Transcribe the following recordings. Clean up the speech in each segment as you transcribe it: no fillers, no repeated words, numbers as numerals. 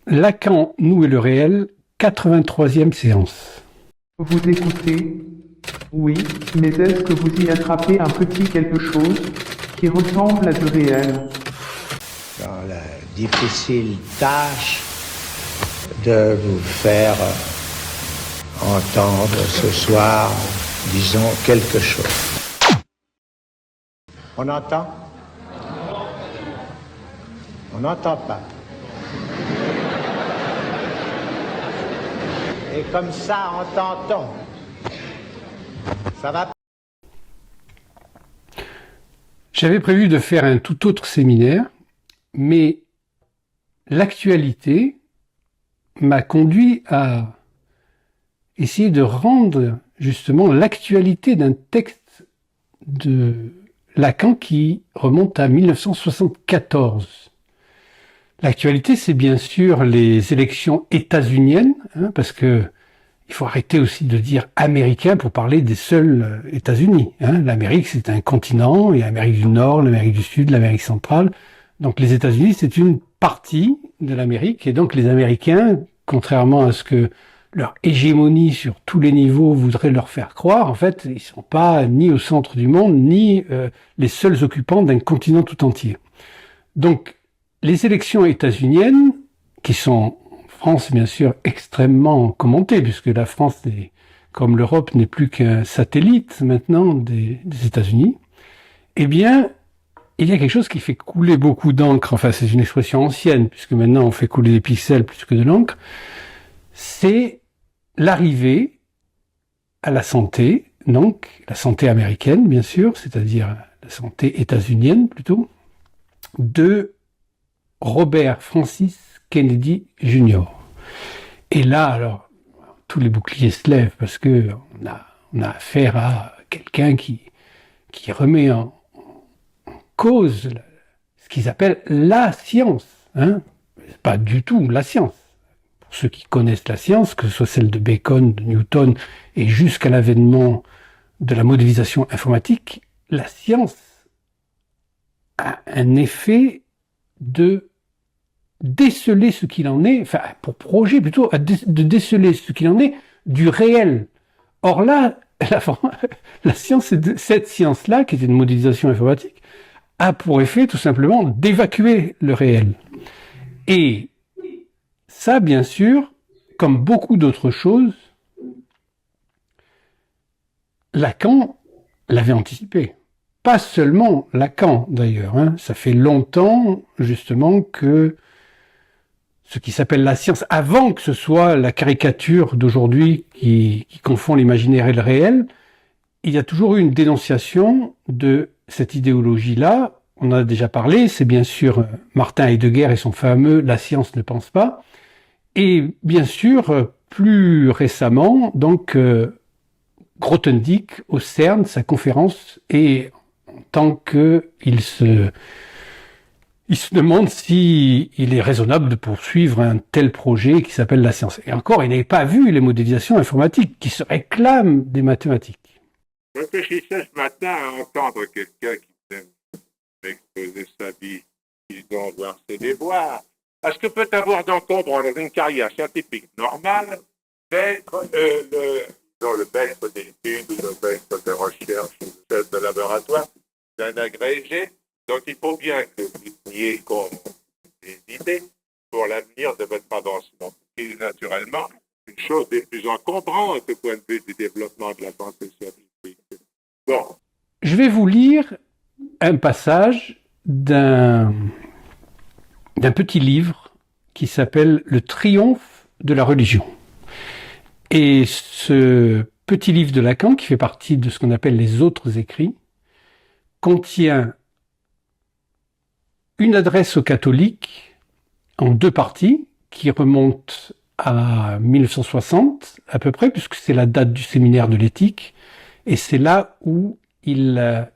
Lacan, nous et le réel, 83e séance. Vous écoutez? Oui, mais est-ce que vous y attrapez un petit quelque chose qui ressemble à du réel? Dans la difficile tâche de vous faire entendre ce soir, disons, quelque chose. On entend? On n'entend pas. Et comme ça, entend-on. Ça va? J'avais prévu de faire un tout autre séminaire, mais l'actualité m'a conduit à essayer de rendre justement l'actualité d'un texte de Lacan qui remonte à 1974. L'actualité, c'est bien sûr les élections états-uniennes, parce que il faut arrêter aussi de dire américain pour parler des seuls États-Unis. L'Amérique, c'est un continent, il y a l'Amérique du Nord, l'Amérique du Sud, l'Amérique centrale. Donc les États-Unis, c'est une partie de l'Amérique, et donc les Américains, contrairement à ce que leur hégémonie sur tous les niveaux voudrait leur faire croire, en fait, ils sont pas ni au centre du monde, ni les seuls occupants d'un continent tout entier. Donc, les élections états-uniennes, qui sont en France, bien sûr, extrêmement commentées, puisque la France, comme l'Europe, n'est plus qu'un satellite maintenant des États-Unis, eh bien, il y a quelque chose qui fait couler beaucoup d'encre, enfin c'est une expression ancienne, puisque maintenant on fait couler des pixels plus que de l'encre, c'est l'arrivée à la santé, donc la santé américaine, bien sûr, c'est-à-dire la santé états-unienne plutôt, de Robert Francis Kennedy Jr. Et là, alors, tous les boucliers se lèvent parce que on a affaire à quelqu'un qui remet en cause ce qu'ils appellent la science. Pas du tout la science. Pour ceux qui connaissent la science, que ce soit celle de Bacon, de Newton, et jusqu'à l'avènement de la modélisation informatique, la science a un effet de déceler ce qu'il en est, enfin pour projet plutôt, de déceler ce qu'il en est du réel. Or là, la science, cette science-là, qui est une modélisation informatique, a pour effet tout simplement d'évacuer le réel. Et ça, bien sûr, comme beaucoup d'autres choses, Lacan l'avait anticipé. Pas seulement Lacan, d'ailleurs. Ça fait longtemps, justement, que ce qui s'appelle la science, avant que ce soit la caricature d'aujourd'hui qui confond l'imaginaire et le réel, il y a toujours eu une dénonciation de cette idéologie-là. On en a déjà parlé, c'est bien sûr Martin Heidegger et son fameux « La science ne pense pas ». Et bien sûr, plus récemment, donc Grothendieck au CERN, sa conférence, et en tant qu'il se demande si il est raisonnable de poursuivre un tel projet qui s'appelle la science. Et encore, il n'avait pas vu les modélisations informatiques qui se réclament des mathématiques. Je réfléchissais ce matin à entendre quelqu'un qui venait m'exposer sa vie, qui doit voir ses devoirs. Parce que peut avoir d'encombre dans une carrière scientifique normale d'être le maître d'études ou le maître de recherche ou le chef de laboratoire d'un agrégé. Donc il faut bien que vous teniez comme des idées pour l'avenir de votre avancement. Et naturellement, une chose des plus encombrantes au point de vue du développement de la pensée scientifique. Bon. Je vais vous lire un passage d'un petit livre qui s'appelle « Le triomphe de la religion ». Et ce petit livre de Lacan, qui fait partie de ce qu'on appelle les autres écrits, contient une adresse aux catholiques en deux parties, qui remontent à 1960 à peu près, puisque c'est la date du séminaire de l'éthique, et c'est là où il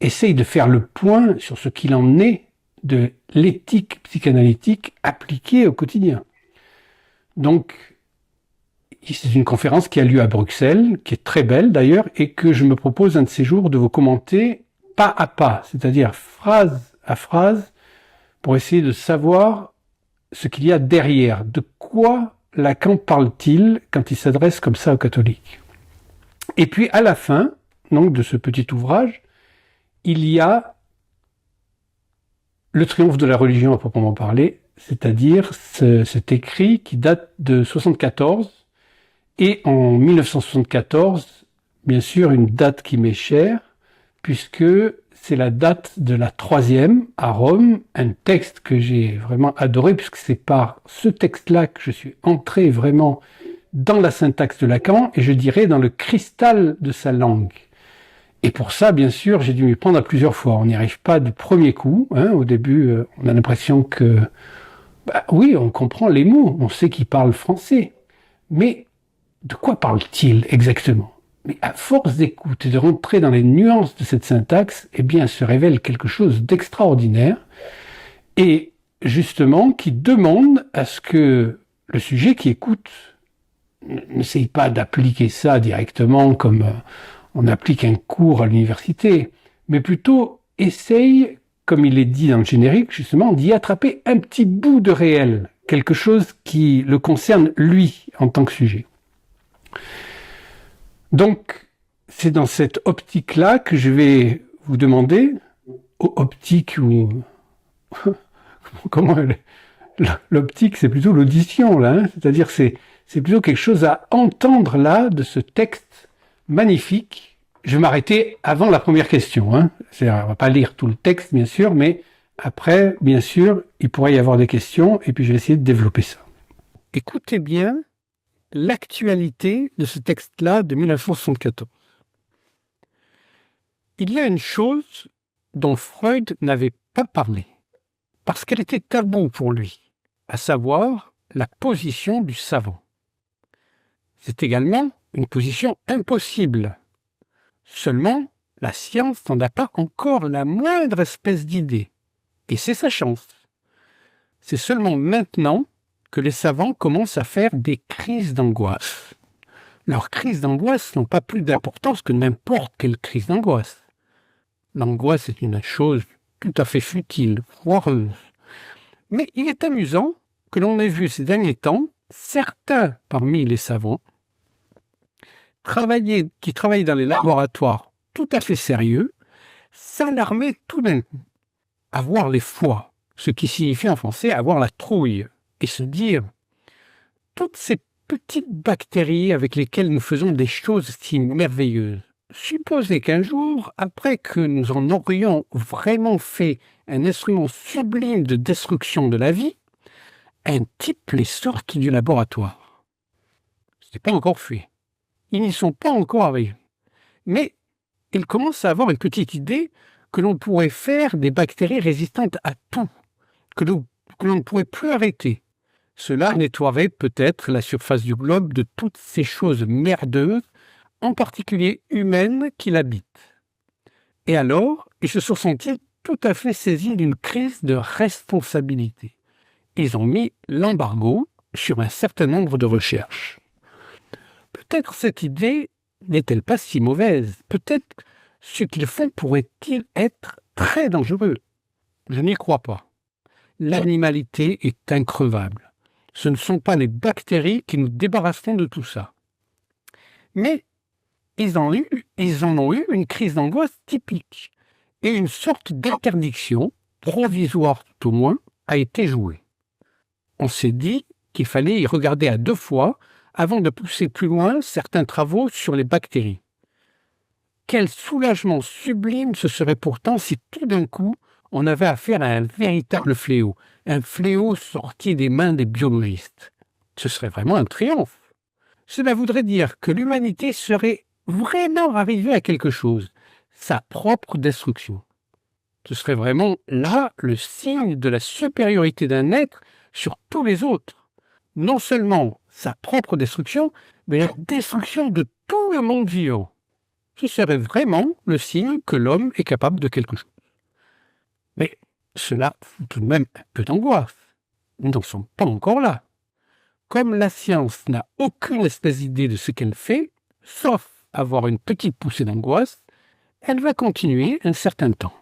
essaye de faire le point sur ce qu'il en est de l'éthique psychanalytique appliquée au quotidien. Donc, c'est une conférence qui a lieu à Bruxelles, qui est très belle d'ailleurs, et que je me propose un de ces jours de vous commenter pas à pas, c'est-à-dire phrase à phrase, pour essayer de savoir ce qu'il y a derrière. De quoi Lacan parle-t-il quand il s'adresse comme ça aux catholiques? Et puis à la fin, donc, de ce petit ouvrage, il y a le triomphe de la religion à proprement parler, c'est-à-dire cet écrit qui date de 74, et en 1974, bien sûr, une date qui m'est chère, puisque c'est la date de la 3e à Rome, un texte que j'ai vraiment adoré, puisque c'est par ce texte-là que je suis entré vraiment dans la syntaxe de Lacan, et je dirais dans le cristal de sa langue. Et pour ça, bien sûr, j'ai dû m'y prendre à plusieurs fois. On n'y arrive pas du premier coup. Au début, on a l'impression que, oui, on comprend les mots, on sait qu'il parle français. Mais de quoi parle-t-il exactement? Mais à force d'écoute et de rentrer dans les nuances de cette syntaxe, eh bien, se révèle quelque chose d'extraordinaire et justement qui demande à ce que le sujet qui écoute n'essaye pas d'appliquer ça directement comme on applique un cours à l'université, mais plutôt essaye, comme il est dit dans le générique, justement, d'y attraper un petit bout de réel, quelque chose qui le concerne lui en tant que sujet. Donc, c'est dans cette optique-là que je vais vous demander, optique ou... Comment l'optique, c'est plutôt l'audition, là, c'est-à-dire c'est plutôt quelque chose à entendre là de ce texte magnifique. Je vais m'arrêter avant la première question. On va pas lire tout le texte, bien sûr, mais après, bien sûr, il pourrait y avoir des questions, et puis je vais essayer de développer ça. Écoutez bien l'actualité de ce texte-là de 1974. Il y a une chose dont Freud n'avait pas parlé, parce qu'elle était taboue pour lui, à savoir la position du savant. C'est également une position impossible. Seulement, la science n'en a pas encore la moindre espèce d'idée. Et c'est sa chance. C'est seulement maintenant que les savants commencent à faire des crises d'angoisse. Leurs crises d'angoisse n'ont pas plus d'importance que n'importe quelle crise d'angoisse. L'angoisse est une chose tout à fait futile, foireuse. Mais il est amusant que l'on ait vu ces derniers temps certains parmi les savants qui travaillaient dans les laboratoires tout à fait sérieux, s'alarmer tout d'un coup, avoir les foies, ce qui signifie en français avoir la trouille, et se dire toutes ces petites bactéries avec lesquelles nous faisons des choses si merveilleuses. Supposez qu'un jour, après que nous en aurions vraiment fait un instrument sublime de destruction de la vie, un type les sorti du laboratoire. Ce n'est pas encore fait. Ils n'y sont pas encore arrivés. Mais ils commencent à avoir une petite idée que l'on pourrait faire des bactéries résistantes à tout, que l'on ne pourrait plus arrêter. Cela nettoierait peut-être la surface du globe de toutes ces choses merdeuses, en particulier humaines, qui l'habitent. Et alors, ils se sont sentis tout à fait saisis d'une crise de responsabilité. Ils ont mis l'embargo sur un certain nombre de recherches. Peut-être cette idée n'est-elle pas si mauvaise. Peut-être ce qu'ils font pourrait-il être très dangereux. Je n'y crois pas. L'animalité est increvable. Ce ne sont pas les bactéries qui nous débarrasseront de tout ça. Mais ils en ont eu une crise d'angoisse typique. Et une sorte d'interdiction, provisoire tout au moins, a été jouée. On s'est dit qu'il fallait y regarder à 2 fois avant de pousser plus loin certains travaux sur les bactéries. Quel soulagement sublime ce serait pourtant si tout d'un coup on avait affaire à un véritable fléau, un fléau sorti des mains des biologistes. Ce serait vraiment un triomphe. Cela voudrait dire que l'humanité serait vraiment arrivée à quelque chose, sa propre destruction. Ce serait vraiment là le signe de la supériorité d'un être sur tous les autres. Non seulement sa propre destruction, mais la destruction de tout le monde vivant. Ce serait vraiment le signe que l'homme est capable de quelque chose. Mais cela fout tout de même un peu d'angoisse. Nous n'en sommes pas encore là. Comme la science n'a aucune espèce d'idée de ce qu'elle fait, sauf avoir une petite poussée d'angoisse, elle va continuer un certain temps.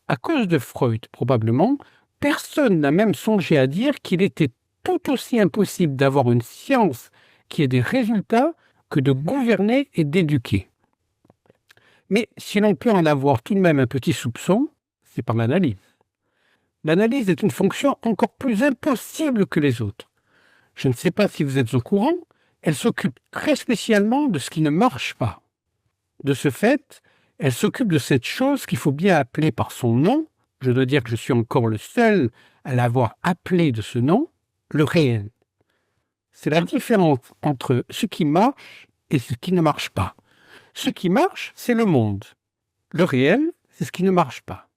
À cause de Freud, probablement, personne n'a même songé à dire qu'il était tout aussi impossible d'avoir une science qui ait des résultats que de gouverner et d'éduquer. Mais si l'on peut en avoir tout de même un petit soupçon, c'est par l'analyse. L'analyse est une fonction encore plus impossible que les autres. Je ne sais pas si vous êtes au courant, elle s'occupe très spécialement de ce qui ne marche pas. De ce fait, elle s'occupe de cette chose qu'il faut bien appeler par son nom. Je dois dire que je suis encore le seul à l'avoir appelé de ce nom, le réel. C'est la différence entre ce qui marche et ce qui ne marche pas. Ce qui marche, c'est le monde. Le réel, c'est ce qui ne marche pas.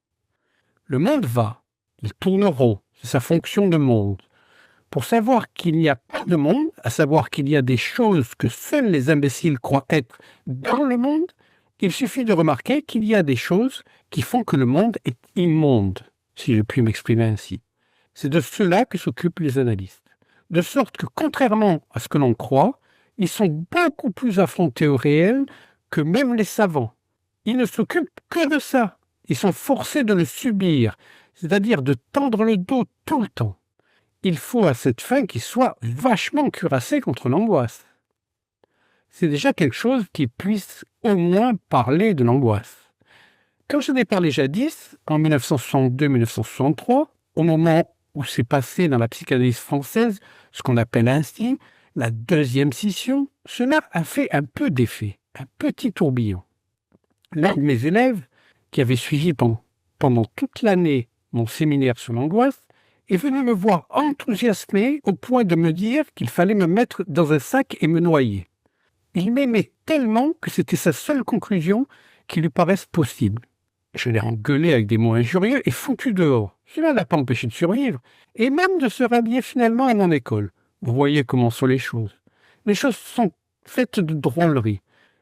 Le monde va, il tourne rond, c'est sa fonction de monde. Pour savoir qu'il n'y a pas de monde, à savoir qu'il y a des choses que seuls les imbéciles croient être dans le monde, il suffit de remarquer qu'il y a des choses qui font que le monde est immonde, si je puis m'exprimer ainsi. C'est de cela que s'occupent les analystes. De sorte que, contrairement à ce que l'on croit, ils sont beaucoup plus affrontés au réel que même les savants. Ils ne s'occupent que de ça. Ils sont forcés de le subir, c'est-à-dire de tendre le dos tout le temps. Il faut à cette fin qu'ils soient vachement cuirassés contre l'angoisse. C'est déjà quelque chose qui puisse au moins parler de l'angoisse. Quand j'en ai parlé jadis, en 1962-1963, au moment où s'est passé dans la psychanalyse française ce qu'on appelle ainsi la deuxième scission, cela a fait un peu d'effet, un petit tourbillon. L'un de mes élèves, qui avait suivi pendant toute l'année mon séminaire sur l'angoisse, est venu me voir enthousiasmé au point de me dire qu'il fallait me mettre dans un sac et me noyer. Il m'aimait tellement que c'était sa seule conclusion qui lui paraisse possible. Je l'ai engueulé avec des mots injurieux et foutu dehors. Cela n'a pas empêché de survivre, et même de se rhabiller finalement à mon école. Vous voyez comment sont les choses. Les choses sont faites de drôleries.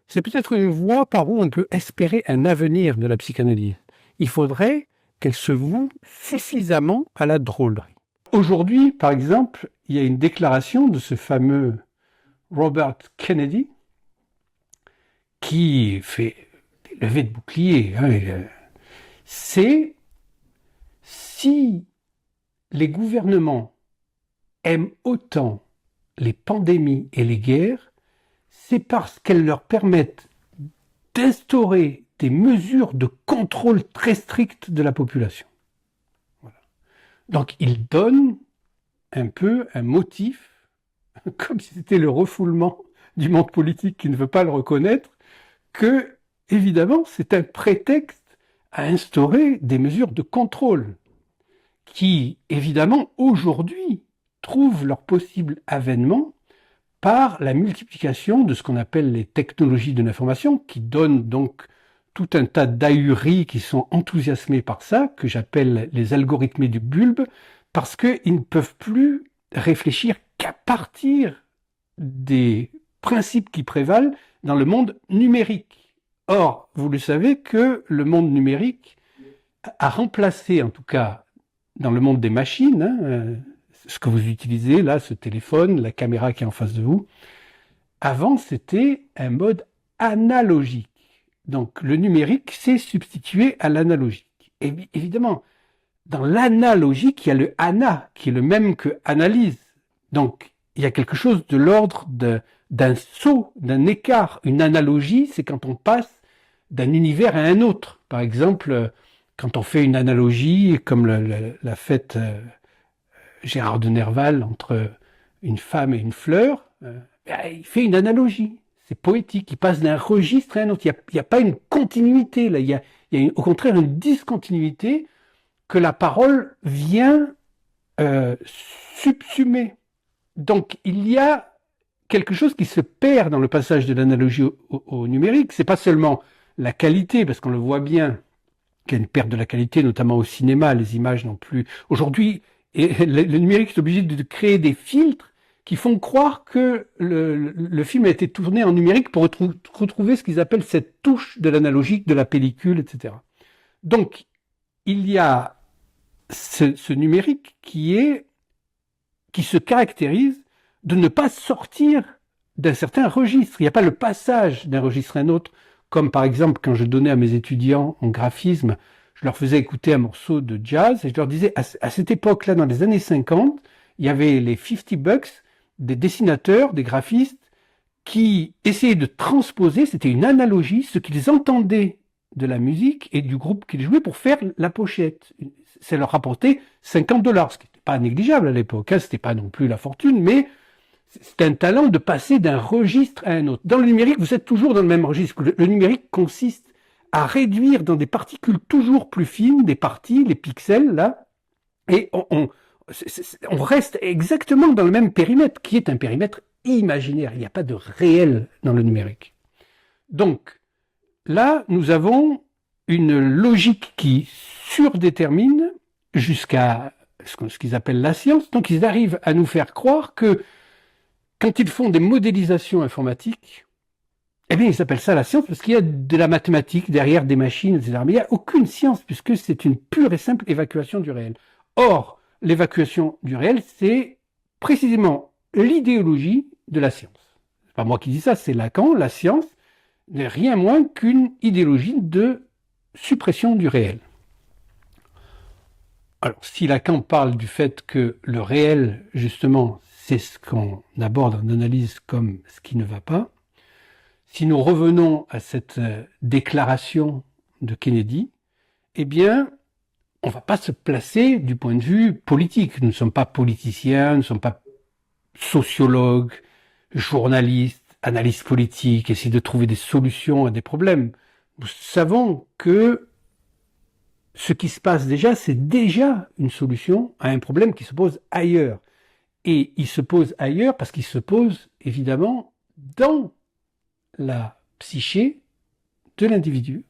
C'est peut-être une voie par où on peut espérer un avenir de la psychanalyse. Il faudrait qu'elle se voue suffisamment à la drôlerie. Aujourd'hui, par exemple, il y a une déclaration de ce fameux Robert Kennedy qui fait des levées de bouclier. C'est si les gouvernements aiment autant les pandémies et les guerres, c'est parce qu'elles leur permettent d'instaurer des mesures de contrôle très strictes de la population. Voilà. Donc il donne un peu un motif, comme si c'était le refoulement du monde politique qui ne veut pas le reconnaître, que, évidemment, c'est un prétexte à instaurer des mesures de contrôle qui, évidemment, aujourd'hui, trouvent leur possible avènement par la multiplication de ce qu'on appelle les technologies de l'information, qui donnent donc tout un tas d'ahuries qui sont enthousiasmés par ça, que j'appelle les algorithmés du bulbe, parce qu'ils ne peuvent plus réfléchir qu'à partir des principes qui prévalent dans le monde numérique. Or, vous le savez que le monde numérique a remplacé, en tout cas dans le monde des machines, ce que vous utilisez là, ce téléphone, la caméra qui est en face de vous. Avant, c'était un mode analogique. Donc, le numérique s'est substitué à l'analogique. Et évidemment, dans l'analogique, il y a le ana, qui est le même que analyse. Donc, il y a quelque chose de l'ordre d'un saut, d'un écart. Une analogie, c'est quand on passe d'un univers à un autre. Par exemple, quand on fait une analogie, comme l'a faite Gérard de Nerval entre une femme et une fleur, il fait une analogie. C'est poétique. Il passe d'un registre à un autre. Il n'y a pas une continuité. Là. Il y a au contraire une discontinuité que la parole vient subsumer. Donc, il y a quelque chose qui se perd dans le passage de l'analogie au numérique. C'est pas seulement la qualité, parce qu'on le voit bien, qu'il y a une perte de la qualité, notamment au cinéma. Les images non plus. Aujourd'hui, le numérique est obligé de créer des filtres qui font croire que le film a été tourné en numérique pour retrouver ce qu'ils appellent cette touche de l'analogique, de la pellicule, etc. Donc, il y a ce numérique qui se caractérise de ne pas sortir d'un certain registre. Il n'y a pas le passage d'un registre à un autre, comme par exemple quand je donnais à mes étudiants en graphisme, je leur faisais écouter un morceau de jazz et je leur disais, à cette époque-là, dans les années 50, il y avait les 50 Bucks, des dessinateurs, des graphistes, qui essayaient de transposer, c'était une analogie, ce qu'ils entendaient de la musique et du groupe qu'ils jouaient pour faire la pochette. Ça leur rapportait $50, ce qui n'était pas négligeable à l'époque, hein, c'était pas non plus la fortune, mais c'est un talent de passer d'un registre à un autre. Dans le numérique, vous êtes toujours dans le même registre. Le numérique consiste à réduire dans des particules toujours plus fines, des parties, les pixels, là, et on reste exactement dans le même périmètre, qui est un périmètre imaginaire. Il n'y a pas de réel dans le numérique. Donc, là, nous avons une logique qui surdétermine jusqu'à ce qu'ils appellent la science. Donc, ils arrivent à nous faire croire que quand ils font des modélisations informatiques, eh bien, ils appellent ça la science parce qu'il y a de la mathématique derrière des machines, etc. Mais il n'y a aucune science puisque c'est une pure et simple évacuation du réel. Or, l'évacuation du réel, c'est précisément l'idéologie de la science. C'est pas moi qui dis ça, c'est Lacan. La science n'est rien moins qu'une idéologie de suppression du réel. Alors, si Lacan parle du fait que le réel, justement, c'est ce qu'on aborde en analyse comme ce qui ne va pas, si nous revenons à cette déclaration de Kennedy, eh bien, on ne va pas se placer du point de vue politique. Nous ne sommes pas politiciens, nous ne sommes pas sociologues, journalistes, analystes politiques, essayer de trouver des solutions à des problèmes. Nous savons que ce qui se passe déjà, c'est déjà une solution à un problème qui se pose ailleurs. Et il se pose ailleurs parce qu'il se pose évidemment dans la psyché de l'individu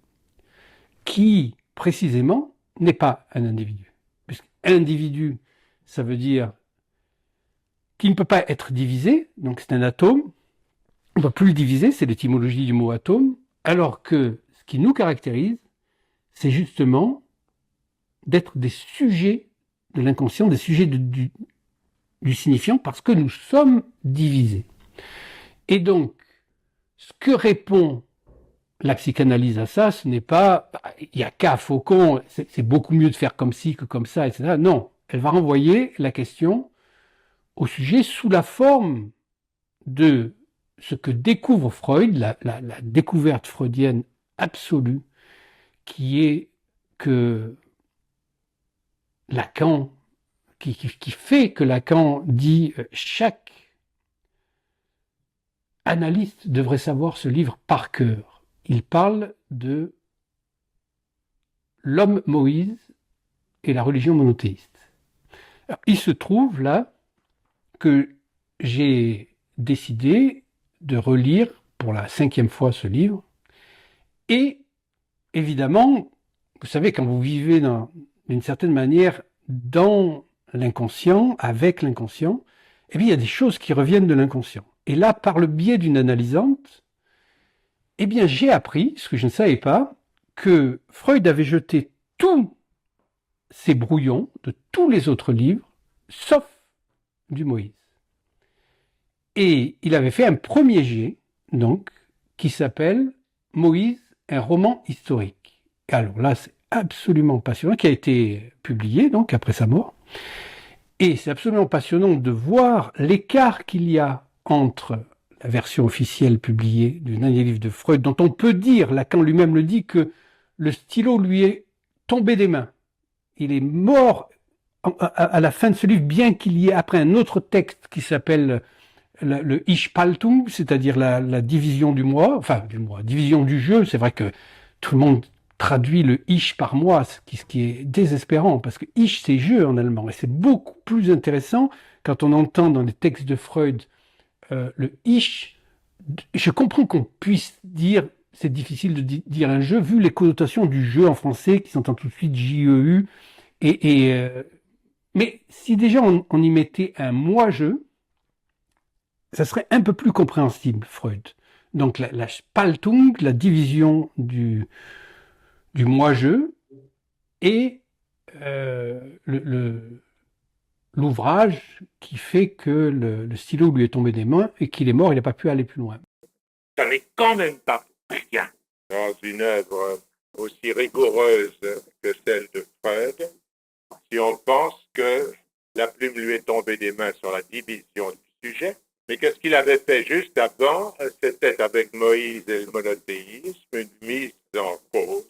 qui, précisément, n'est pas un individu. Puisqu'un individu, ça veut dire qu'il ne peut pas être divisé, donc c'est un atome, on ne peut plus le diviser, c'est l'étymologie du mot atome, alors que ce qui nous caractérise, c'est justement d'être des sujets de l'inconscient, des sujets du signifiant, parce que nous sommes divisés. Et donc, ce que répond la psychanalyse à ça, ce n'est pas il n'y a qu'à Faucon, c'est beaucoup mieux de faire comme ci que comme ça, etc. Non, elle va renvoyer la question au sujet sous la forme de ce que découvre Freud, la découverte freudienne absolue, qui est que Lacan, qui fait que Lacan dit chaque analyste devrait savoir ce livre par cœur. Il parle de l'homme Moïse et la religion monothéiste. Alors, il se trouve là que j'ai décidé de relire pour la 5e fois ce livre. Et évidemment, vous savez, quand vous vivez d'une certaine manière dans l'inconscient, avec l'inconscient, eh bien, il y a des choses qui reviennent de l'inconscient. Et là, par le biais d'une analysante, eh bien, j'ai appris, ce que je ne savais pas, que Freud avait jeté tous ses brouillons de tous les autres livres, sauf du Moïse. Et il avait fait un premier jet, donc, qui s'appelle Moïse, un roman historique. Alors là, c'est absolument passionnant, qui a été publié, donc, après sa mort. Et c'est absolument passionnant de voir l'écart qu'il y a entre la version officielle publiée du dernier livre de Freud, dont on peut dire, Lacan lui-même le dit, que le stylo lui est tombé des mains. Il est mort à la fin de ce livre, bien qu'il y ait après un autre texte qui s'appelle le Ich-Spaltung, c'est-à-dire la division du moi, division du jeu. C'est vrai que tout le monde traduit le Ich par moi, ce qui est désespérant, parce que Ich, c'est jeu en allemand, et c'est beaucoup plus intéressant quand on entend dans les textes de Freud le Ich. Je comprends qu'on puisse dire, c'est difficile de dire un jeu, vu les connotations du jeu en français, qui s'entend tout de suite J-E-U, mais si déjà on y mettait un moi-jeu, ça serait un peu plus compréhensible, Freud. Donc la Spaltung, la division du moi-je, et l'ouvrage qui fait que le stylo lui est tombé des mains et qu'il est mort, il n'a pas pu aller plus loin. Ça n'est quand même pas rien dans une œuvre aussi rigoureuse que celle de Freud si on pense que la plume lui est tombée des mains sur la division du sujet. Mais qu'est-ce qu'il avait fait juste avant? C'était avec Moïse et le monothéisme, une mise en cause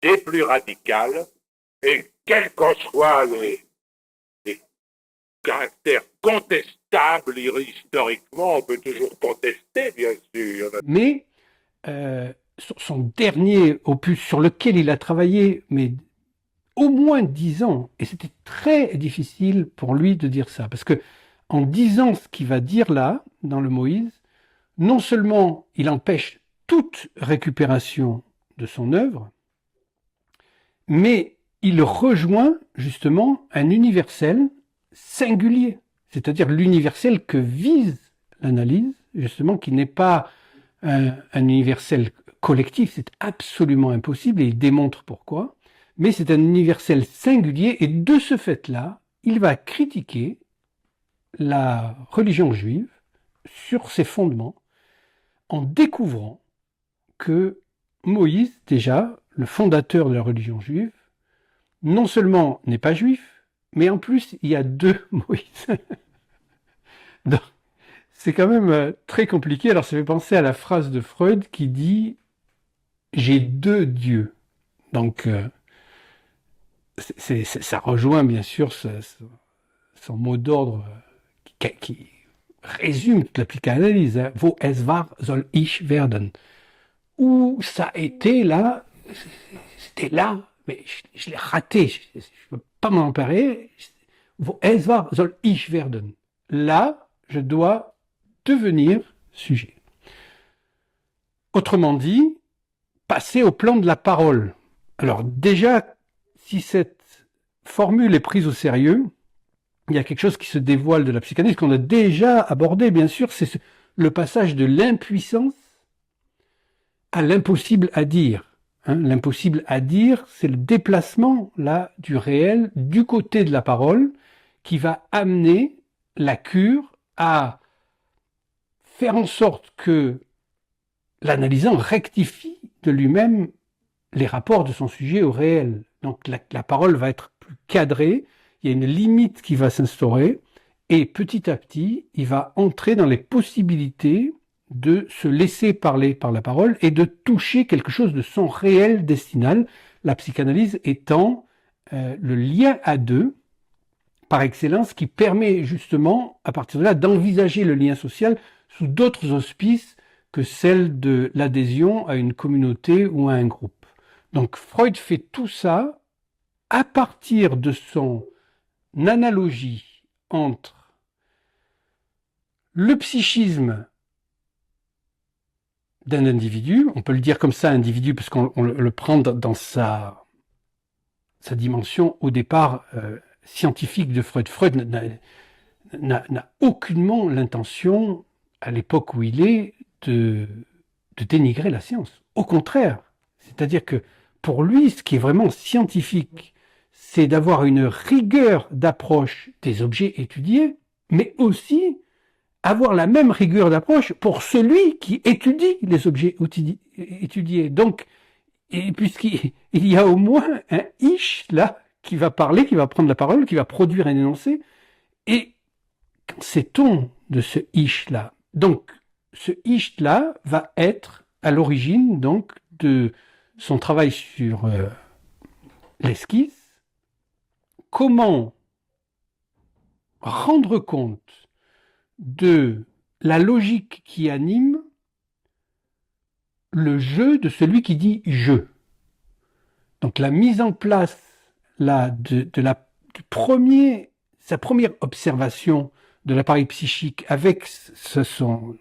des plus radicales, et quels qu'en soient les caractères contestables historiquement, on peut toujours contester, bien sûr. Mais son dernier opus sur lequel il a travaillé, mais au moins 10 ans, et c'était très difficile pour lui de dire ça, parce que en disant ce qu'il va dire là, dans le Moïse, non seulement il empêche toute récupération de son œuvre, mais il rejoint justement un universel singulier, c'est-à-dire l'universel que vise l'analyse, justement, qui n'est pas un universel collectif, c'est absolument impossible, et il démontre pourquoi, mais c'est un universel singulier, et de ce fait-là, il va critiquer la religion juive sur ses fondements, en découvrant que Moïse, déjà, le fondateur de la religion juive, non seulement n'est pas juif, mais en plus, il y a 2 Moïse. Donc, c'est quand même très compliqué. Alors, ça fait penser à la phrase de Freud qui dit « j'ai 2 dieux ». Donc, ça rejoint bien sûr son mot d'ordre qui résume toute la psychanalyse. Hein. Wo es war, soll ich werden. Où ça a été là, c'était là, mais je l'ai raté, je ne peux pas m'en emparer. Wo es war, soll ich werden. Là, je dois devenir sujet. Autrement dit, passer au plan de la parole. Alors déjà, si cette formule est prise au sérieux, il y a quelque chose qui se dévoile de la psychanalyse qu'on a déjà abordé, bien sûr, c'est le passage de l'impuissance à l'impossible à dire. Hein, l'impossible à dire, c'est le déplacement là du réel du côté de la parole qui va amener la cure à faire en sorte que l'analysant rectifie de lui-même les rapports de son sujet au réel. Donc la parole va être plus cadrée, il y a une limite qui va s'instaurer, et petit à petit, il va entrer dans les possibilités de se laisser parler par la parole et de toucher quelque chose de son réel destinal, la psychanalyse étant le lien à 2, par excellence, qui permet justement, à partir de là, d'envisager le lien social sous d'autres auspices que celle de l'adhésion à une communauté ou à un groupe. Donc Freud fait tout ça à partir de son analogie entre le psychisme d'un individu, on peut le dire comme ça, individu, parce qu'on le prend dans sa dimension au départ scientifique de Freud. Freud n'a aucunement l'intention, à l'époque où il est, de dénigrer la science. Au contraire, c'est-à-dire que pour lui, ce qui est vraiment scientifique, c'est d'avoir une rigueur d'approche des objets étudiés, mais aussi avoir la même rigueur d'approche pour celui qui étudie les objets étudiés. Donc, puisqu'il y a au moins un ich là qui va parler, qui va prendre la parole, qui va produire un énoncé, et qu'en sait-on de ce ich là? Donc, ce ich là va être à l'origine donc de son travail sur l'esquisse. Comment rendre compte de la logique qui anime le jeu de celui qui dit « je ». Donc la mise en place là, sa première observation de l'appareil psychique avec son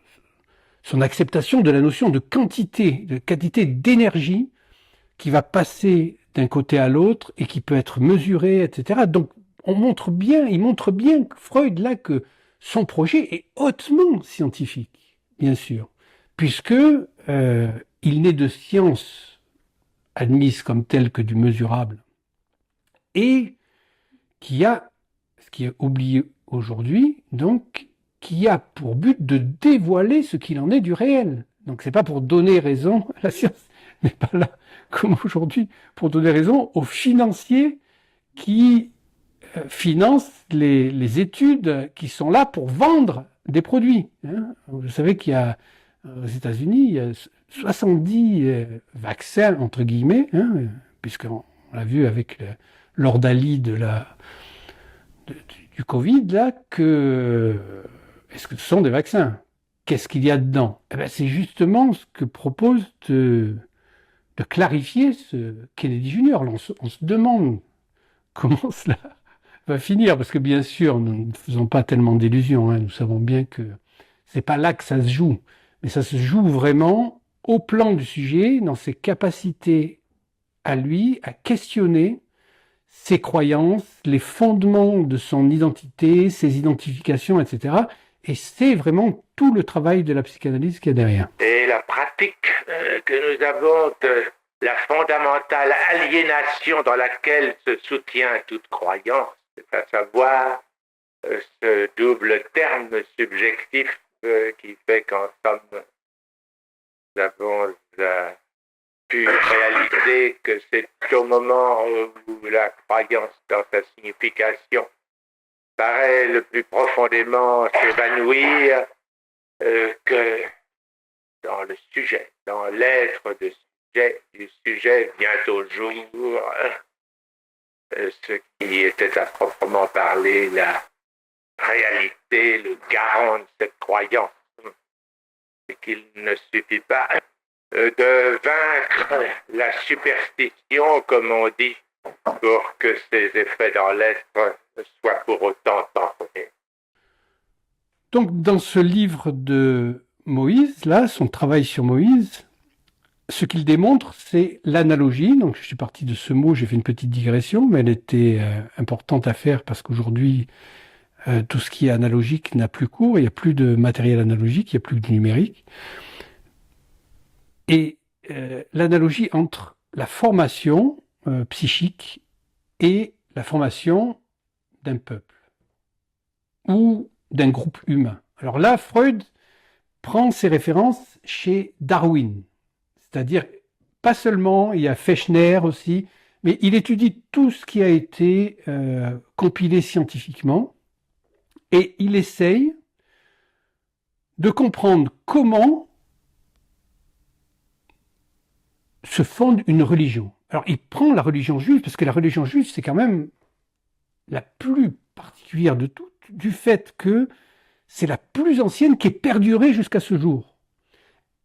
acceptation de la notion de quantité d'énergie qui va passer d'un côté à l'autre et qui peut être mesurée, etc. Donc il montre bien, Freud, là, que son projet est hautement scientifique, bien sûr, puisque il n'est de science admise comme telle que du mesurable, et qui a, ce qui est oublié aujourd'hui, donc, qui a pour but de dévoiler ce qu'il en est du réel. Donc c'est pas pour donner raison à la science, mais pas là, comme aujourd'hui, pour donner raison aux financiers qui financent les études qui sont là pour vendre des produits. Hein. Vous savez qu'il y a, aux États-Unis, il y a 70 vaccins, entre guillemets, hein, puisqu'on l'a vu avec l'ordalie du Covid, là, est-ce que ce sont des vaccins? Qu'est-ce qu'il y a dedans? Eh ben, c'est justement ce que propose de clarifier ce Kennedy Jr. Là, on se demande comment cela va finir, parce que bien sûr, nous ne faisons pas tellement d'illusions, hein. Nous savons bien que c'est pas là que ça se joue, mais ça se joue vraiment au plan du sujet, dans ses capacités à lui, à questionner ses croyances, les fondements de son identité, ses identifications, etc. Et c'est vraiment tout le travail de la psychanalyse qu'il y a derrière. Et la pratique que nous avons de la fondamentale aliénation dans laquelle se soutient toute croyance, c'est à savoir ce double terme subjectif qui fait qu'en somme, nous avons pu réaliser que c'est au moment où la croyance dans sa signification paraît le plus profondément s'évanouir que dans le sujet, dans l'être du sujet vient au jour ce qui était à proprement parler la réalité, le garant de cette croyance. Et qu'il ne suffit pas de vaincre la superstition, comme on dit, pour que ses effets dans l'être soient pour autant temporaires. Donc, dans ce livre de Moïse, là, son travail sur Moïse, ce qu'il démontre, c'est l'analogie. Donc, je suis parti de ce mot, j'ai fait une petite digression, mais elle était importante à faire parce qu'aujourd'hui, tout ce qui est analogique n'a plus cours, il n'y a plus de matériel analogique, il n'y a plus de numérique. Et l'analogie entre la formation psychique et la formation d'un peuple ou d'un groupe humain. Alors là, Freud prend ses références chez Darwin, c'est-à-dire pas seulement, il y a Fechner aussi, mais il étudie tout ce qui a été compilé scientifiquement et il essaye de comprendre comment se fonde une religion. Alors, il prend la religion juive, parce que la religion juive, c'est quand même la plus particulière de toutes, du fait que c'est la plus ancienne qui est perdurée jusqu'à ce jour.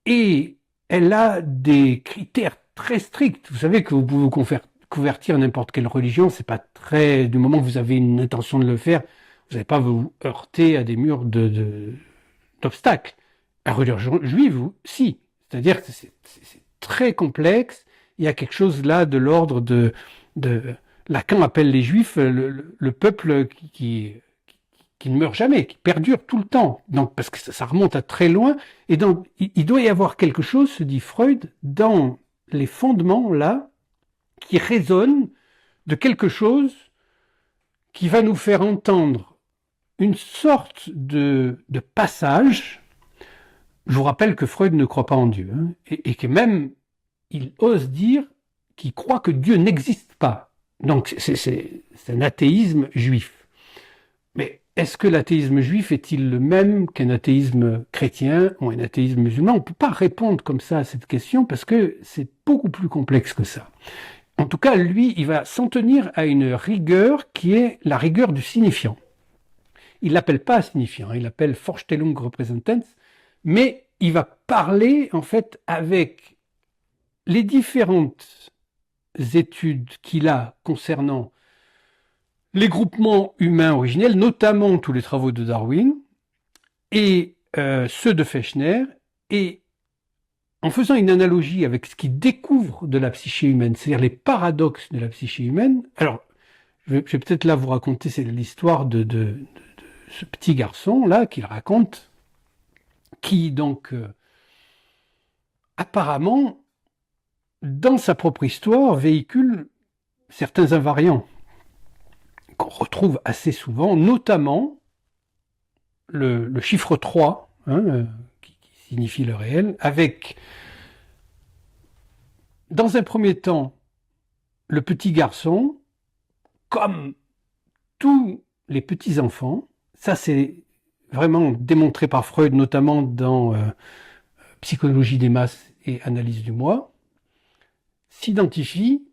Et elle a des critères très stricts. Vous savez que vous pouvez convertir n'importe quelle religion, c'est pas très... Du moment que vous avez une intention de le faire, vous n'allez pas vous heurter à des murs d'obstacles. La religion juive, si. C'est-à-dire que c'est très complexe. Il y a quelque chose là de l'ordre de Lacan appelle les Juifs le peuple qui ne meurt jamais, qui perdure tout le temps. Donc, parce que ça remonte à très loin. Et donc, il doit y avoir quelque chose, se dit Freud, dans les fondements là, qui résonnent de quelque chose qui va nous faire entendre une sorte de passage. Je vous rappelle que Freud ne croit pas en Dieu, hein, et que même il ose dire qu'il croit que Dieu n'existe pas. Donc c'est un athéisme juif. Mais est-ce que l'athéisme juif est-il le même qu'un athéisme chrétien ou un athéisme musulman? On ne peut pas répondre comme ça à cette question parce que c'est beaucoup plus complexe que ça. En tout cas, lui, il va s'en tenir à une rigueur qui est la rigueur du signifiant. Il l'appelle pas signifiant, il l'appelle Vorstellung Repräsentanz, mais il va parler en fait avec les différentes études qu'il a concernant les groupements humains originels, notamment tous les travaux de Darwin et ceux de Fechner, et en faisant une analogie avec ce qu'il découvre de la psyché humaine, c'est-à-dire les paradoxes de la psyché humaine. Alors, je vais peut-être là vous raconter, c'est l'histoire de ce petit garçon là qu'il raconte, qui donc apparemment dans sa propre histoire véhicule certains invariants qu'on retrouve assez souvent, notamment le chiffre 3, hein, qui signifie le réel, avec dans un premier temps, le petit garçon, comme tous les petits-enfants, ça c'est vraiment démontré par Freud, notamment dans Psychologie des masses et Analyse du moi, s'identifie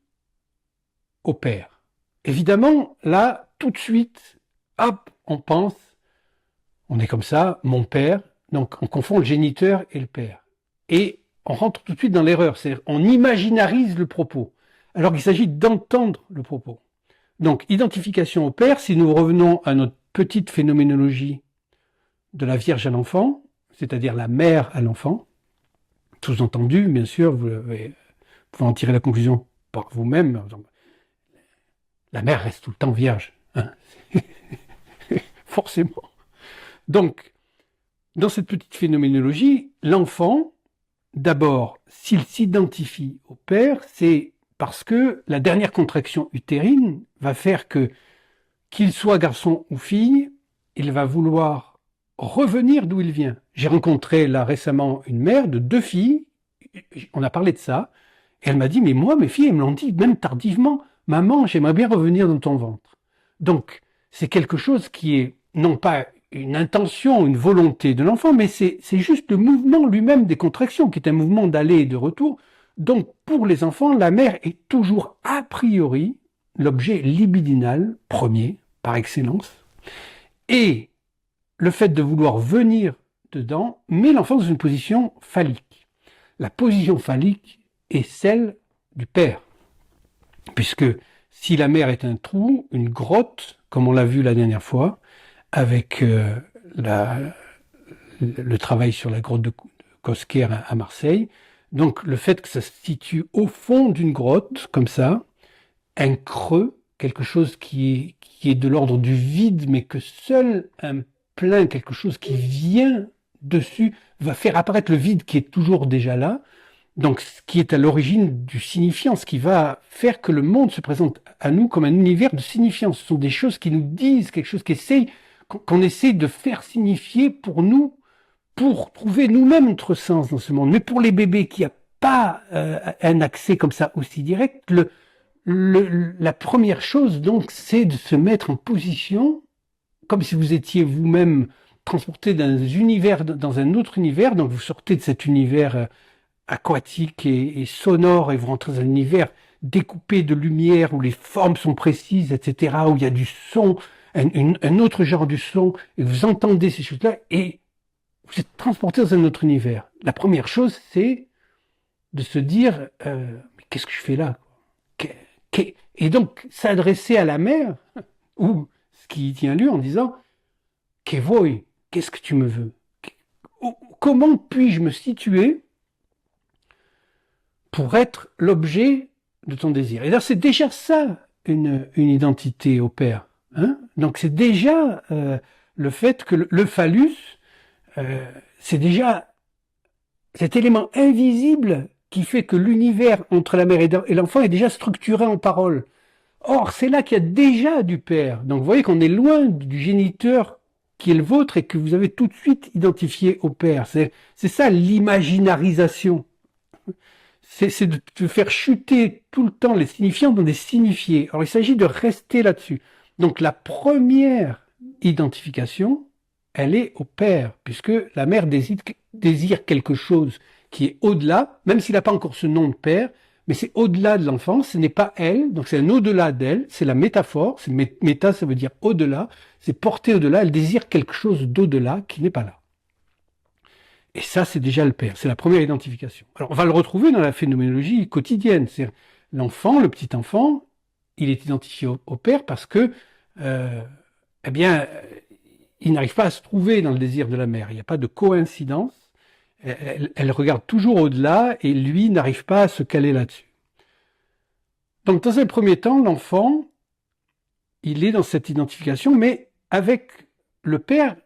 au père. Évidemment, là, tout de suite, hop, on pense, on est comme ça, mon père, donc on confond le géniteur et le père. Et on rentre tout de suite dans l'erreur, c'est-à-dire on imaginarise le propos, alors qu'il s'agit d'entendre le propos. Donc, identification au père, si nous revenons à notre petite phénoménologie de la Vierge à l'enfant, c'est-à-dire la mère à l'enfant, sous-entendu, bien sûr, vous pouvez en tirer la conclusion par vous-même, la mère reste tout le temps vierge, hein. Forcément. Donc, dans cette petite phénoménologie, l'enfant, d'abord, s'il s'identifie au père, c'est parce que la dernière contraction utérine va faire que, qu'il soit garçon ou fille, il va vouloir revenir d'où il vient. J'ai rencontré là récemment une mère de 2 filles, on a parlé de ça, et elle m'a dit, mais moi, mes filles, elles me l'ont dit, même tardivement, maman, j'aimerais bien revenir dans ton ventre. Donc, c'est quelque chose qui est, non pas une intention, une volonté de l'enfant, mais c'est juste le mouvement lui-même des contractions, qui est un mouvement d'aller et de retour. Donc, pour les enfants, la mère est toujours a priori l'objet libidinal premier, par excellence. Et le fait de vouloir venir dedans met l'enfant dans une position phallique. La position phallique est celle du père. Puisque si la mère est un trou, une grotte, comme on l'a vu la dernière fois, avec le travail sur la grotte de Cosquer à Marseille, donc le fait que ça se situe au fond d'une grotte, comme ça, un creux, quelque chose qui est de l'ordre du vide, mais que seul un plein, quelque chose qui vient dessus, va faire apparaître le vide qui est toujours déjà là, donc ce qui est à l'origine du signifiant, ce qui va faire que le monde se présente à nous comme un univers de signifiance. Ce sont des choses qui nous disent quelque chose, qu'on essaie de faire signifier pour nous, pour trouver nous-mêmes notre sens dans ce monde. Mais pour les bébés qui n'ont pas un accès comme ça aussi direct, la première chose, donc, c'est de se mettre en position, comme si vous étiez vous-même transporté d'un univers dans un autre univers. Donc, vous sortez de cet univers aquatique et sonore et vous rentrez dans un univers découpé de lumière où les formes sont précises, etc., où il y a du son, un autre genre de son, et vous entendez ces choses-là et vous êtes transporté dans un autre univers. La première chose, c'est de se dire mais qu'est-ce que je fais là? Et donc s'adresser à la mère ou ce qui tient lieu en disant que voi, qu'est-ce que tu me veux? Comment puis-je me situer pour être l'objet de ton désir? Et là, c'est déjà ça une identité au père. Hein? Donc c'est déjà le fait que le phallus, c'est déjà cet élément invisible qui fait que l'univers entre la mère et l'enfant est déjà structuré en paroles. Or, c'est là qu'il y a déjà du père. Donc vous voyez qu'on est loin du géniteur qui est le vôtre et que vous avez tout de suite identifié au père. C'est ça l'imaginarisation. C'est de faire chuter tout le temps les signifiants dans des signifiés. Alors il s'agit de rester là-dessus. Donc la première identification, elle est au père, puisque la mère désire quelque chose qui est au-delà, même s'il n'a pas encore ce nom de père, mais c'est au-delà de l'enfant, ce n'est pas elle, donc c'est un au-delà d'elle, c'est la métaphore, méta ça veut dire au-delà, c'est porter au-delà, elle désire quelque chose d'au-delà qui n'est pas là. Et ça, c'est déjà le père, c'est la première identification. Alors on va le retrouver dans la phénoménologie quotidienne, c'est l'enfant, le petit enfant, il est identifié au père parce que, eh bien, il n'arrive pas à se trouver dans le désir de la mère, il n'y a pas de coïncidence. Elle regarde toujours au-delà et lui n'arrive pas à se caler là-dessus. Donc dans un premier temps, l'enfant, il est dans cette identification, mais avec le père,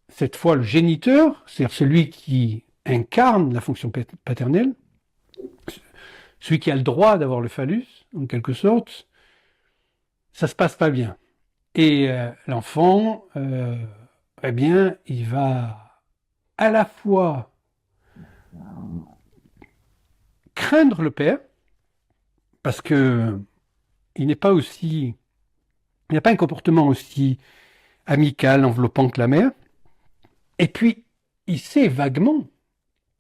cette fois le géniteur, c'est-à-dire celui qui incarne la fonction paternelle, celui qui a le droit d'avoir le phallus, en quelque sorte, ça se passe pas bien. Et l'enfant, eh bien, il va à la fois craindre le père, parce que il n'a pas un comportement aussi amical, enveloppant que la mère. Et puis, il sait vaguement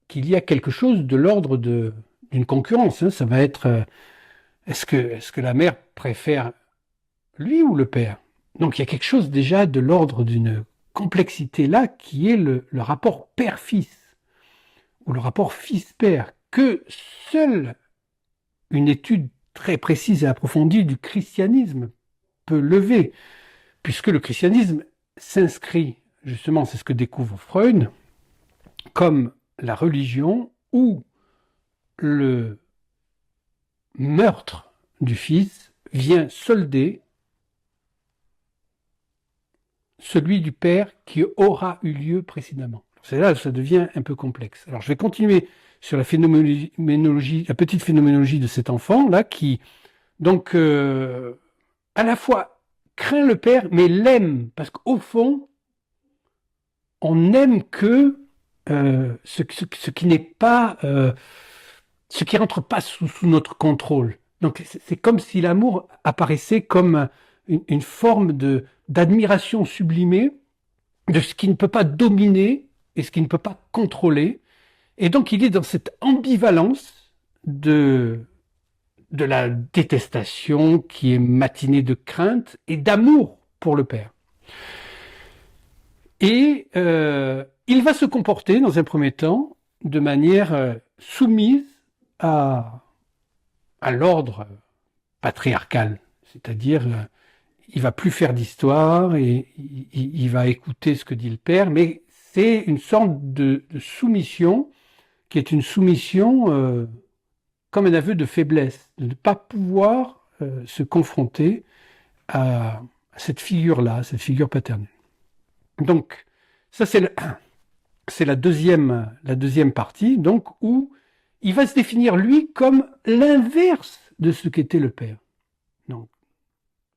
qu'il y a quelque chose de l'ordre d'une concurrence. Hein. Ça va être, est-ce que la mère préfère lui ou le père? Donc, il y a quelque chose déjà de l'ordre d'une complexité là qui est le rapport père-fils ou le rapport fils-père que seule une étude très précise et approfondie du christianisme peut lever, puisque le christianisme s'inscrit, justement, c'est ce que découvre Freud, comme la religion où le meurtre du fils vient solder celui du père qui aura eu lieu précédemment. C'est là que ça devient un peu complexe. Alors je vais continuer sur la phénoménologie, la petite phénoménologie de cet enfant là qui donc à la fois craint le père mais l'aime parce qu'au fond on n'aime que ce qui n'est pas ce qui rentre pas sous notre contrôle. Donc c'est comme si l'amour apparaissait comme une forme d'admiration sublimée de ce qui ne peut pas dominer et ce qui ne peut pas contrôler. Et donc il est dans cette ambivalence de la détestation qui est matinée de crainte et d'amour pour le père. Et il va se comporter dans un premier temps de manière soumise à l'ordre patriarcal, c'est-à-dire il va plus faire d'histoire et il va écouter ce que dit le père, mais c'est une sorte de soumission qui est une soumission comme un aveu de faiblesse, de ne pas pouvoir se confronter à cette figure-là, cette figure paternelle. Donc, ça c'est la deuxième partie, donc où il va se définir lui comme l'inverse de ce qu'était le père. Donc,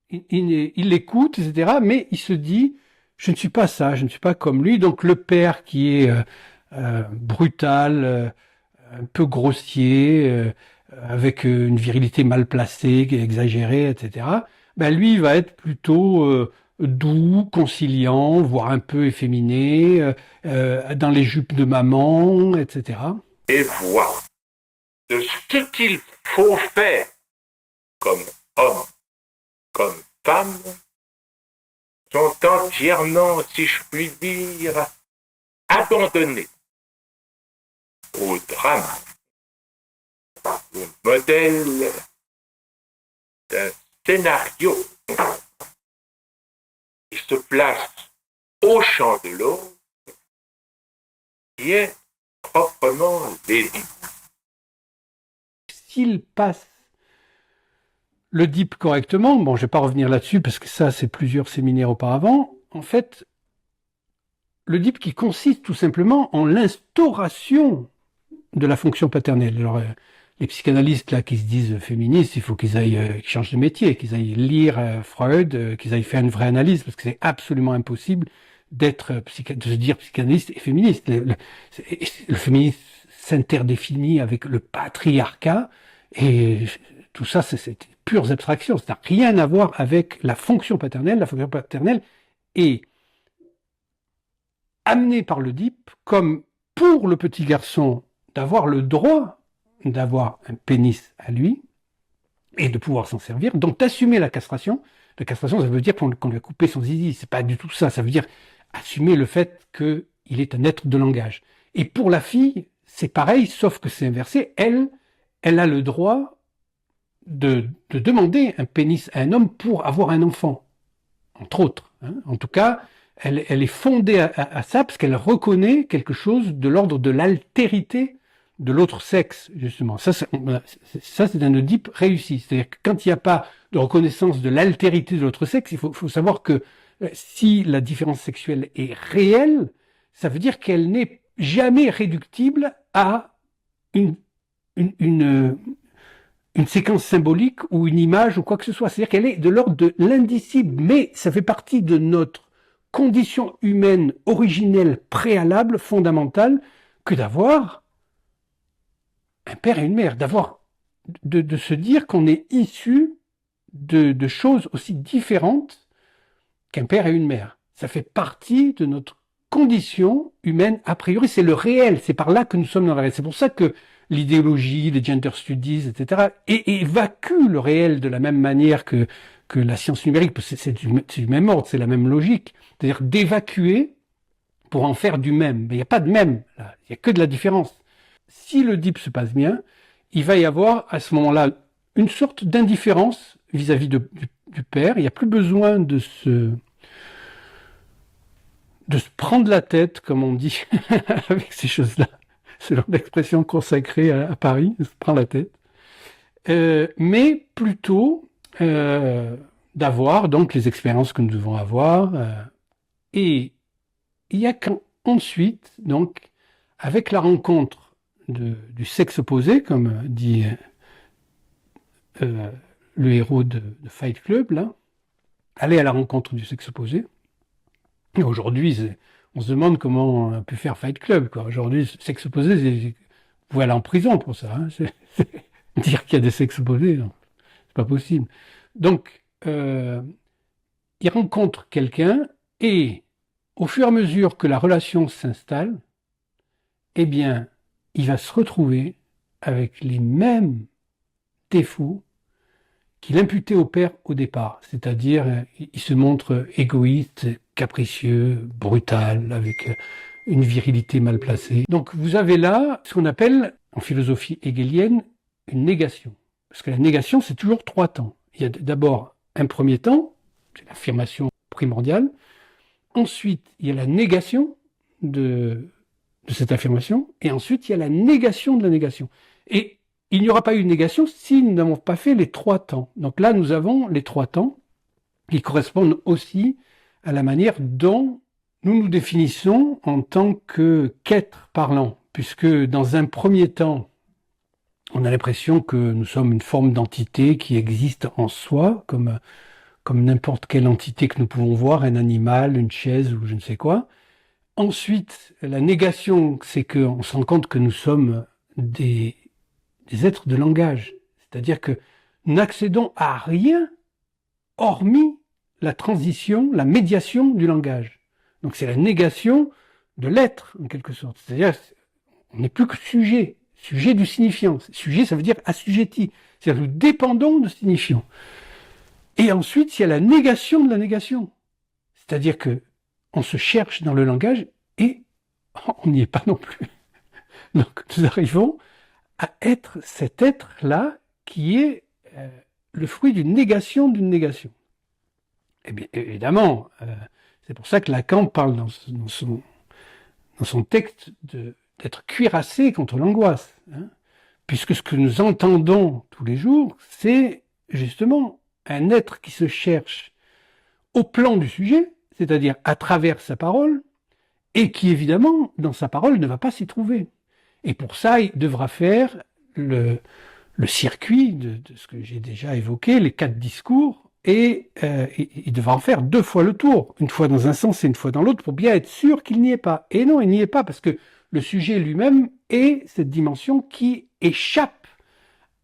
il l'écoute, etc., mais il se dit, je ne suis pas ça, je ne suis pas comme lui. Donc le père qui est brutal, un peu grossier, avec une virilité mal placée, exagérée, etc., ben lui, il va être plutôt doux, conciliant, voire un peu efféminé, dans les jupes de maman, etc. Et voix de ce qu'il faut faire comme homme, comme femme, sont entièrement, si je puis dire, abandonnés au drame, au modèle d'un scénario qui se place au champ de l'eau, qui est proprement l'Édipe. S'il passe l'Oedipe correctement, bon, je ne vais pas revenir là-dessus parce que ça, c'est plusieurs séminaires auparavant. En fait, l'Oedipe qui consiste tout simplement en l'instauration de la fonction paternelle. Alors, les psychanalystes là qui se disent féministes, il faut qu'ils aillent changent de métier, qu'ils aillent lire Freud, qu'ils aillent faire une vraie analyse parce que c'est absolument impossible de se dire psychanalyste et féministe. Le féminisme s'interdéfinit avec le patriarcat et tout ça, c'est pures abstractions. Ça n'a rien à voir avec la fonction paternelle. La fonction paternelle est amenée par l'Oedipe comme pour le petit garçon d'avoir le droit d'avoir un pénis à lui et de pouvoir s'en servir, donc d'assumer la castration. La castration, ça veut dire qu'on lui a coupé son zizi. C'est pas du tout ça. Ça veut dire assumer le fait qu'il est un être de langage. Et pour la fille, c'est pareil, sauf que c'est inversé. Elle a le droit de demander un pénis à un homme pour avoir un enfant, entre autres. Hein. En tout cas, elle est fondée à ça parce qu'elle reconnaît quelque chose de l'ordre de l'altérité de l'autre sexe, justement. Ça, c'est un Oedipe réussi. C'est-à-dire que quand il n'y a pas de reconnaissance de l'altérité de l'autre sexe, il faut savoir que si la différence sexuelle est réelle, ça veut dire qu'elle n'est jamais réductible à une séquence symbolique ou une image ou quoi que ce soit. C'est-à-dire qu'elle est de l'ordre de l'indicible, mais ça fait partie de notre condition humaine originelle, préalable, fondamentale, que d'avoir un père et une mère, d'avoir de se dire qu'on est issu de choses aussi différentes qu'un père et une mère. Ça fait partie de notre condition humaine a priori, c'est le réel, c'est par là que nous sommes dans le réel. C'est pour ça que l'idéologie, les gender studies, etc., évacue le réel de la même manière que la science numérique, parce que c'est du même ordre, c'est la même logique. C'est-à-dire d'évacuer pour en faire du même. Mais il n'y a pas de même, là. Il n'y a que de la différence. Si le DIP se passe bien, il va y avoir à ce moment-là une sorte d'indifférence vis-à-vis du père. Il n'y a plus besoin de se prendre la tête, comme on dit, avec ces choses-là. C'est l'expression consacrée à Paris, se prendre la tête. Mais plutôt d'avoir donc les expériences que nous devons avoir. Et il y a qu'ensuite, donc, avec la rencontre du sexe opposé, comme dit le héros de Fight Club, là, aller à la rencontre du sexe opposé. Et aujourd'hui, on se demande comment on a pu faire Fight Club, quoi. Aujourd'hui, sexe opposé, vous pouvez aller en prison pour ça. Hein. Dire qu'il y a des sexes opposés, non, c'est pas possible. Donc, il rencontre quelqu'un et au fur et à mesure que la relation s'installe, eh bien, il va se retrouver avec les mêmes défauts qu'il imputait au père au départ. C'est-à-dire, il se montre égoïste, capricieux, brutal, avec une virilité mal placée. Donc, vous avez là ce qu'on appelle, en philosophie hegelienne, une négation. Parce que la négation, c'est toujours 3 temps. Il y a d'abord un premier temps, c'est l'affirmation primordiale. Ensuite, il y a la négation de cette affirmation. Et ensuite, il y a la négation de la négation. Et il n'y aura pas eu de négation si nous n'avons pas fait les 3 temps. Donc là, nous avons les 3 temps qui correspondent aussi à la manière dont nous nous définissons en tant qu'être parlant. Puisque dans un premier temps, on a l'impression que nous sommes une forme d'entité qui existe en soi, comme n'importe quelle entité que nous pouvons voir, un animal, une chaise ou je ne sais quoi. Ensuite, la négation, c'est qu'on se rend compte que nous sommes des êtres de langage. C'est-à-dire que nous n'accédons à rien hormis la transition, la médiation du langage. Donc c'est la négation de l'être, en quelque sorte. C'est-à-dire on n'est plus que sujet du signifiant. Sujet, ça veut dire assujetti. C'est-à-dire nous dépendons de signifiant. Et ensuite, il y a la négation de la négation. C'est-à-dire que on se cherche dans le langage et on n'y est pas non plus. Donc nous arrivons à être cet être-là qui est le fruit d'une négation d'une négation. Et bien évidemment, c'est pour ça que Lacan parle dans son texte d'être cuirassé contre l'angoisse. Hein, puisque ce que nous entendons tous les jours, c'est justement un être qui se cherche au plan du sujet, c'est-à-dire à travers sa parole, et qui évidemment, dans sa parole, ne va pas s'y trouver. Et pour ça, il devra faire le circuit de ce que j'ai déjà évoqué, les 4 discours, et il devra en faire 2 fois le tour, une fois dans un sens et une fois dans l'autre, pour bien être sûr qu'il n'y est pas. Et non, il n'y est pas, parce que le sujet lui-même est cette dimension qui échappe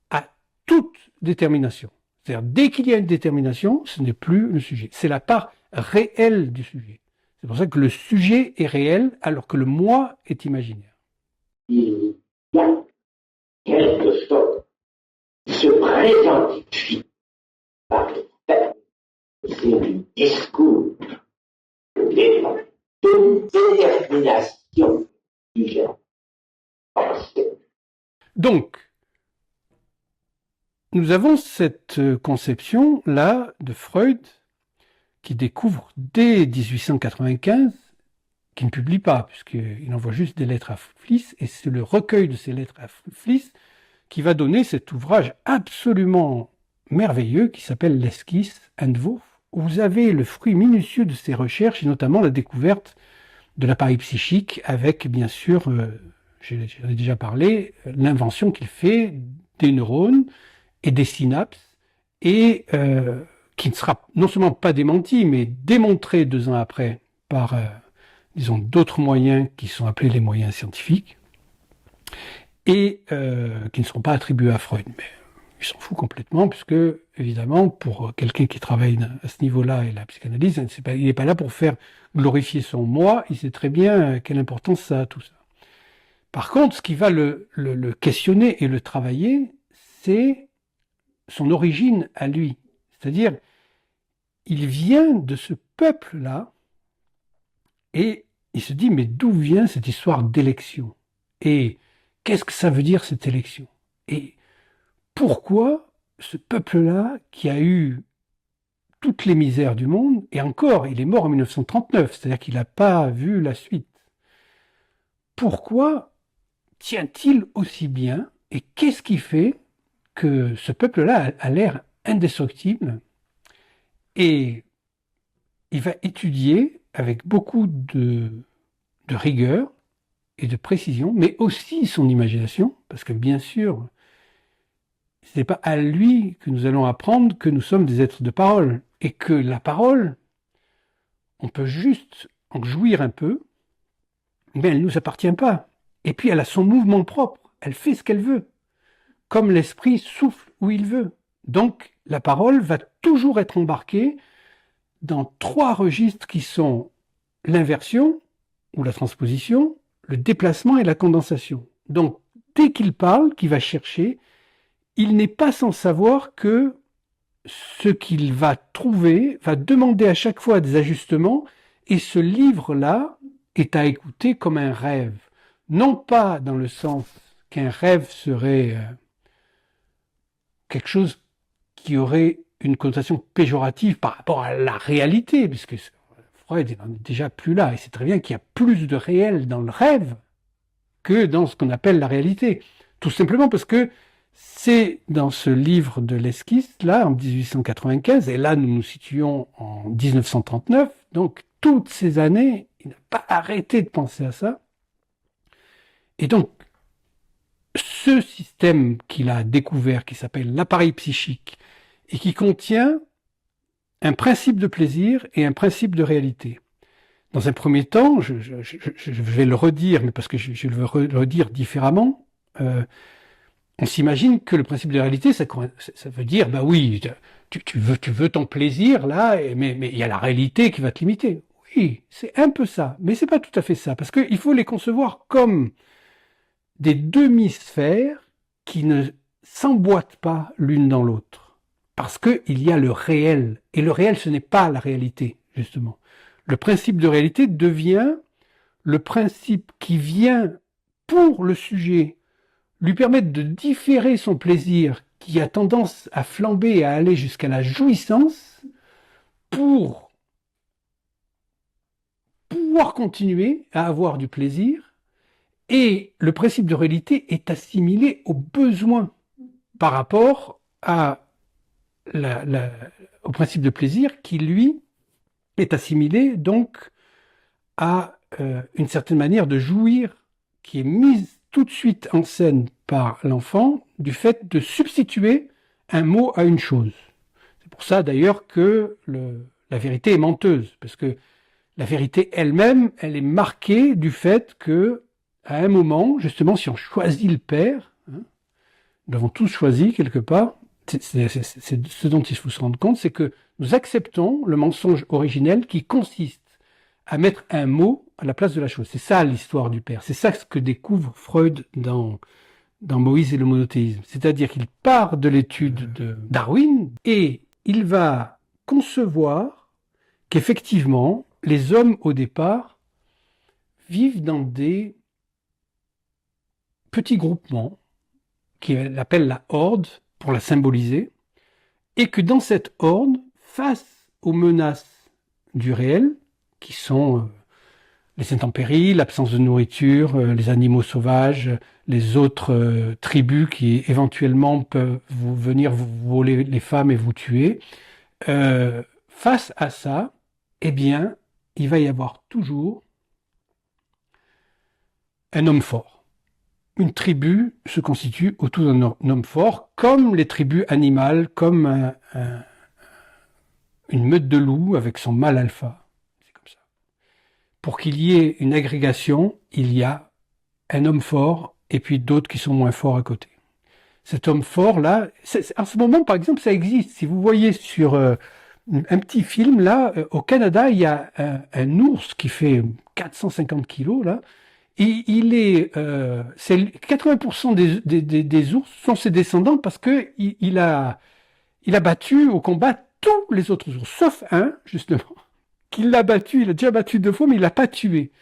à toute détermination. C'est-à-dire, dès qu'il y a une détermination, ce n'est plus le sujet. C'est la part réelle du sujet. C'est pour ça que le sujet est réel, alors que le moi est imaginaire. Il y a quelque chose qui se présentifie par le fait que c'est un discours d'une détermination du genre. Donc, nous avons cette conception-là de Freud qui découvre dès 1895, qui ne publie pas, puisqu'il envoie juste des lettres à Fliss, et c'est le recueil de ces lettres à Fliss qui va donner cet ouvrage absolument merveilleux qui s'appelle L'Esquisse, Entwurf, où vous avez le fruit minutieux de ses recherches, et notamment la découverte de l'appareil psychique, avec bien sûr, j'en ai déjà parlé, l'invention qu'il fait des neurones et des synapses, et qui ne sera non seulement pas démenti, mais démontré 2 ans après par, disons, d'autres moyens qui sont appelés les moyens scientifiques, et qui ne seront pas attribués à Freud. Mais il s'en fout complètement, puisque, évidemment, pour quelqu'un qui travaille à ce niveau-là et la psychanalyse, il n'est pas là pour faire glorifier son moi, il sait très bien quelle importance ça a, tout ça. Par contre, ce qui va le questionner et le travailler, c'est son origine à lui. C'est-à-dire, il vient de ce peuple-là, et il se dit, mais d'où vient cette histoire d'élection? Et qu'est-ce que ça veut dire, cette élection? Et pourquoi ce peuple-là, qui a eu toutes les misères du monde, et encore, il est mort en 1939, c'est-à-dire qu'il n'a pas vu la suite. Pourquoi tient-il aussi bien? Et qu'est-ce qui fait que ce peuple-là a l'air indestructible? Et il va étudier avec beaucoup de rigueur et de précision, mais aussi son imagination, parce que bien sûr, ce n'est pas à lui que nous allons apprendre que nous sommes des êtres de parole, et que la parole, on peut juste en jouir un peu, mais elle ne nous appartient pas. Et puis elle a son mouvement propre, elle fait ce qu'elle veut, comme l'esprit souffle où il veut. Donc la parole va toujours être embarquée dans 3 registres qui sont l'inversion, ou la transposition, le déplacement et la condensation. Donc dès qu'il parle, qu'il va chercher, il n'est pas sans savoir que ce qu'il va trouver va demander à chaque fois des ajustements, et ce livre-là est à écouter comme un rêve. Non pas dans le sens qu'un rêve serait quelque chose qui aurait une connotation péjorative par rapport à la réalité, puisque Freud n'est déjà plus là, et c'est très bien qu'il y a plus de réel dans le rêve que dans ce qu'on appelle la réalité. Tout simplement parce que c'est dans ce livre de l'esquisse, là, en 1895, et là nous nous situons en 1939, donc toutes ces années, il n'a pas arrêté de penser à ça. Et donc, ce système qu'il a découvert, qui s'appelle l'appareil psychique, et qui contient un principe de plaisir et un principe de réalité. Dans un premier temps, je vais le redire, mais parce que je veux le redire différemment, on s'imagine que le principe de réalité, ça veut dire, bah oui, tu veux ton plaisir là, mais il y a la réalité qui va te limiter. Oui, c'est un peu ça, mais c'est pas tout à fait ça, parce qu'il faut les concevoir comme des demi-sphères qui ne s'emboîtent pas l'une dans l'autre, parce qu'il y a le réel, et le réel, ce n'est pas la réalité, justement. Le principe de réalité devient le principe qui vient pour le sujet lui permettre de différer son plaisir qui a tendance à flamber et à aller jusqu'à la jouissance pour pouvoir continuer à avoir du plaisir. Et le principe de réalité est assimilé au besoin par rapport au principe de plaisir qui, lui, est assimilé donc à une certaine manière de jouir qui est mise tout de suite en scène par l'enfant du fait de substituer un mot à une chose. C'est pour ça d'ailleurs que la vérité est menteuse, parce que la vérité elle-même, elle est marquée du fait que, à un moment, justement, si on choisit le père, nous l'avons tous choisi quelque part, c'est ce dont il faut se rendre compte, c'est que nous acceptons le mensonge originel qui consiste à mettre un mot à la place de la chose. C'est ça l'histoire du père. C'est ça ce que découvre Freud dans Moïse et le monothéisme. C'est-à-dire qu'il part de l'étude de Darwin et il va concevoir qu'effectivement, les hommes au départ vivent dans des petits groupements qu'il appelle la horde pour la symboliser, et que dans cette horde, face aux menaces du réel, qui sont les intempéries, l'absence de nourriture, les animaux sauvages, les autres tribus qui éventuellement peuvent venir vous voler les femmes et vous tuer. Face à ça, eh bien, il va y avoir toujours un homme fort. Une tribu se constitue autour d'un homme fort, comme les tribus animales, comme une meute de loups avec son mâle alpha. Pour qu'il y ait une agrégation, il y a un homme fort et puis d'autres qui sont moins forts à côté. cet homme fort là. En ce moment, par exemple, ça existe. Si vous voyez sur un petit film là, au Canada, il y a un ours qui fait 450 kilos là. Et il est, 80% des ours sont ses descendants parce que il a battu au combat tous les autres ours, sauf un justement, qu'il l'a battu. Il a déjà battu 2 fois, mais il l'a pas tué.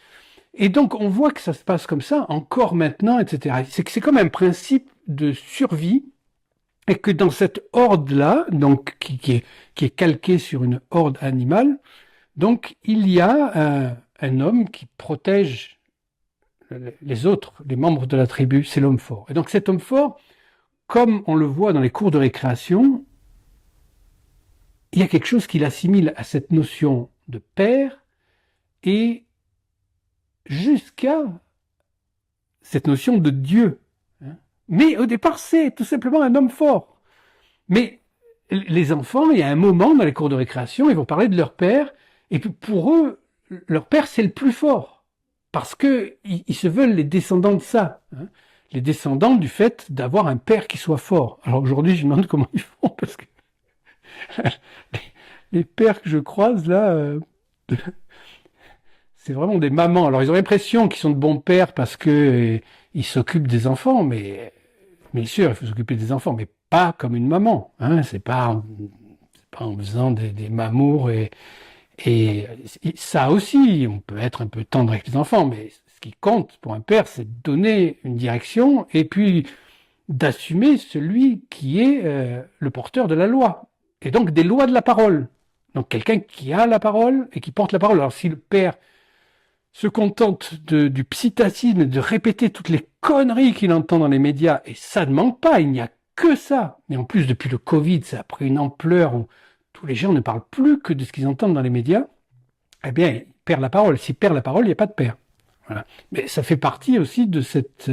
Et donc, on voit que ça se passe comme ça, encore maintenant, etc. C'est que c'est comme un principe de survie, et que dans cette horde-là, donc, qui est calquée sur une horde animale, donc, il y a un homme qui protège les autres, les membres de la tribu, c'est l'homme fort. Et donc, cet homme fort, comme on le voit dans les cours de récréation, il y a quelque chose qui l'assimile à cette notion de père, et jusqu'à cette notion de Dieu. Mais au départ, c'est tout simplement un homme fort. Mais les enfants, il y a un moment dans les cours de récréation, ils vont parler de leur père, et puis pour eux, leur père, c'est le plus fort. Parce que ils se veulent les descendants de ça. Les descendants du fait d'avoir un père qui soit fort. Alors aujourd'hui, je me demande comment ils font, parce que les pères que je croise là... c'est vraiment des mamans. Alors, ils ont l'impression qu'ils sont de bons pères parce que ils s'occupent des enfants, mais bien sûr, il faut s'occuper des enfants, mais pas comme une maman. C'est pas en faisant des mamours et ça aussi, on peut être un peu tendre avec les enfants, mais ce qui compte pour un père, c'est de donner une direction et puis d'assumer celui qui est le porteur de la loi et donc des lois de la parole. Donc, quelqu'un qui a la parole et qui porte la parole. Alors, si le père se contente du psittacisme, de répéter toutes les conneries qu'il entend dans les médias, et ça ne manque pas, il n'y a que ça. Et en plus, depuis le Covid, ça a pris une ampleur où tous les gens ne parlent plus que de ce qu'ils entendent dans les médias, eh bien, il perd la parole. S'il perd la parole, il n'y a pas de père. Voilà. Mais ça fait partie aussi de cette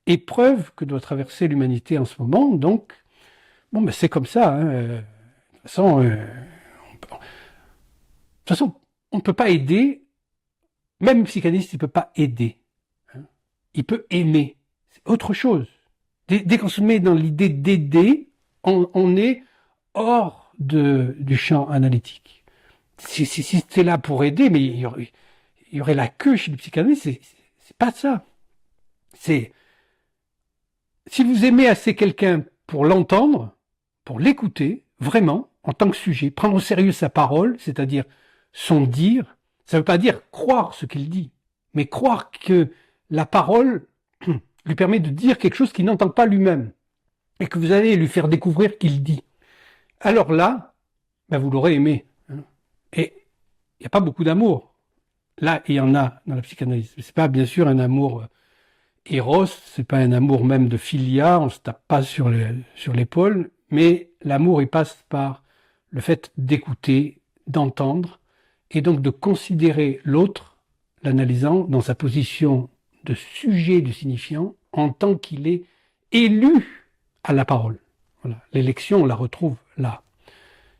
épreuve que doit traverser l'humanité en ce moment. Donc, bon, ben c'est comme ça. De toute façon, on ne peut pas aider. Même le psychanalyste, il ne peut pas aider. Il peut aimer. C'est autre chose. Dès qu'on se met dans l'idée d'aider, on est hors du champ analytique. Si c'était là pour aider, mais il y aurait la queue chez le psychanalyste, c'est pas ça. C'est si vous aimez assez quelqu'un pour l'entendre, pour l'écouter, vraiment, en tant que sujet, prendre au sérieux sa parole, c'est-à-dire son dire, ça ne veut pas dire croire ce qu'il dit, mais croire que la parole lui permet de dire quelque chose qu'il n'entend pas lui-même et que vous allez lui faire découvrir qu'il dit. Alors là, ben vous l'aurez aimé. Et il n'y a pas beaucoup d'amour. Là, il y en a dans la psychanalyse. C'est pas bien sûr un amour éros, c'est pas un amour même de philia, on se tape pas sur l'épaule, mais l'amour, il passe par le fait d'écouter, d'entendre, et donc de considérer l'autre, l'analysant dans sa position de sujet, de signifiant, en tant qu'il est élu à la parole. Voilà. L'élection, on la retrouve là.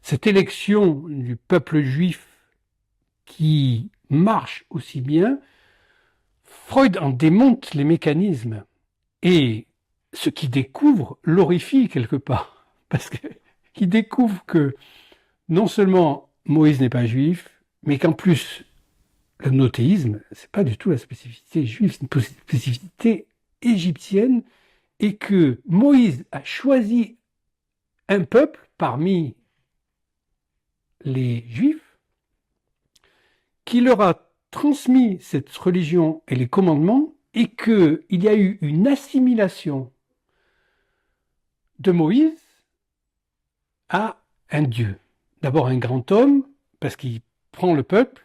Cette élection du peuple juif qui marche aussi bien, Freud en démonte les mécanismes, et ce qu'il découvre l'horrifie quelque part, parce qu'il découvre que non seulement Moïse n'est pas juif, mais qu'en plus, le monothéisme, c'est pas du tout la spécificité juive, c'est une spécificité égyptienne, et que Moïse a choisi un peuple parmi les juifs qui leur a transmis cette religion et les commandements, et qu'il y a eu une assimilation de Moïse à un Dieu. D'abord un grand homme, parce qu'il prend le peuple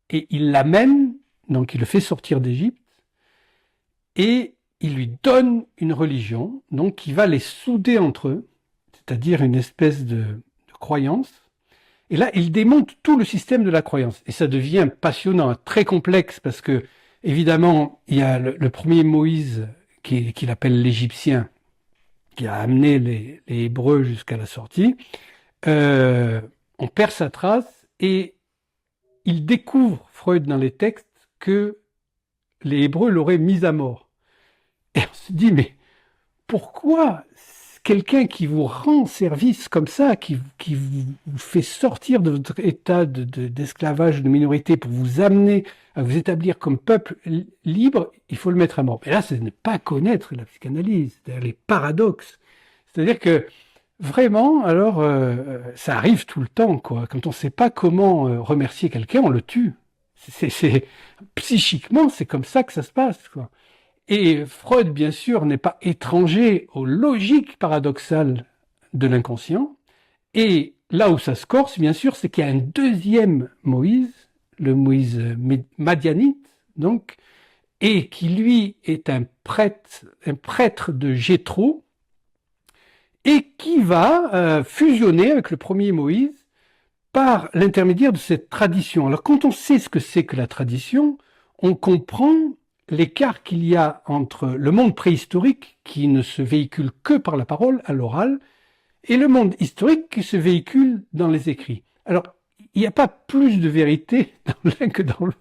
et il l'amène, donc il le fait sortir d'Égypte, et il lui donne une religion, donc qui va les souder entre eux, c'est-à-dire une espèce de croyance. Et là, il démonte tout le système de la croyance. Et ça devient passionnant, très complexe, parce que, évidemment, il y a le premier Moïse, qu'il appelle l'Égyptien, qui a amené les Hébreux jusqu'à la sortie. On perd sa trace, et il découvre, Freud, dans les textes, que les Hébreux l'auraient mis à mort. Et on se dit, mais pourquoi quelqu'un qui vous rend service comme ça, qui vous fait sortir de votre état d'esclavage, de minorité, pour vous amener à vous établir comme peuple libre, il faut le mettre à mort. Mais là, ce n'est pas connaître la psychanalyse, c'est-à-dire les paradoxes. C'est-à-dire que vraiment, alors, ça arrive tout le temps, quoi. Quand on ne sait pas comment remercier quelqu'un, on le tue. Psychiquement, c'est comme ça que ça se passe, quoi. Et Freud, bien sûr, n'est pas étranger aux logiques paradoxales de l'inconscient. Et là où ça se corse, bien sûr, c'est qu'il y a un deuxième Moïse, le Moïse madianite, donc, et qui lui est un prêtre de Jéthro, et qui va fusionner avec le premier Moïse par l'intermédiaire de cette tradition. Alors quand on sait ce que c'est que la tradition, on comprend l'écart qu'il y a entre le monde préhistorique, qui ne se véhicule que par la parole, à l'oral, et le monde historique qui se véhicule dans les écrits. Alors, il n'y a pas plus de vérité dans l'un que dans l'autre,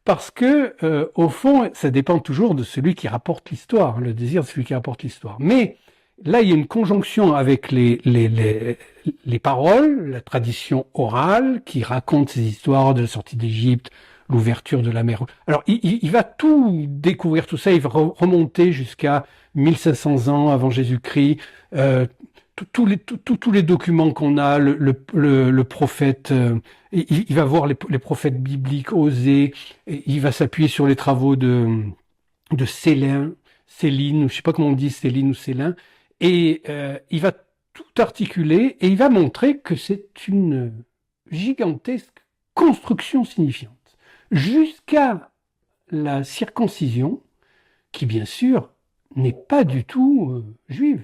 parce que, au fond, ça dépend toujours de celui qui rapporte l'histoire, le désir de celui qui rapporte l'histoire. Mais là, il y a une conjonction avec les paroles, la tradition orale, qui raconte ces histoires de la sortie d'Égypte, l'ouverture de la mer. Alors, il va tout découvrir, tout ça, il va remonter jusqu'à 1500 ans avant Jésus-Christ, tous les documents qu'on a, le prophète, il va voir les prophètes bibliques, Osée, il va s'appuyer sur les travaux de Céline, ou je sais pas comment on dit, Céline ou Célin, et il va tout articuler, et il va montrer que c'est une gigantesque construction signifiante. Jusqu'à la circoncision, qui bien sûr n'est pas du tout juive.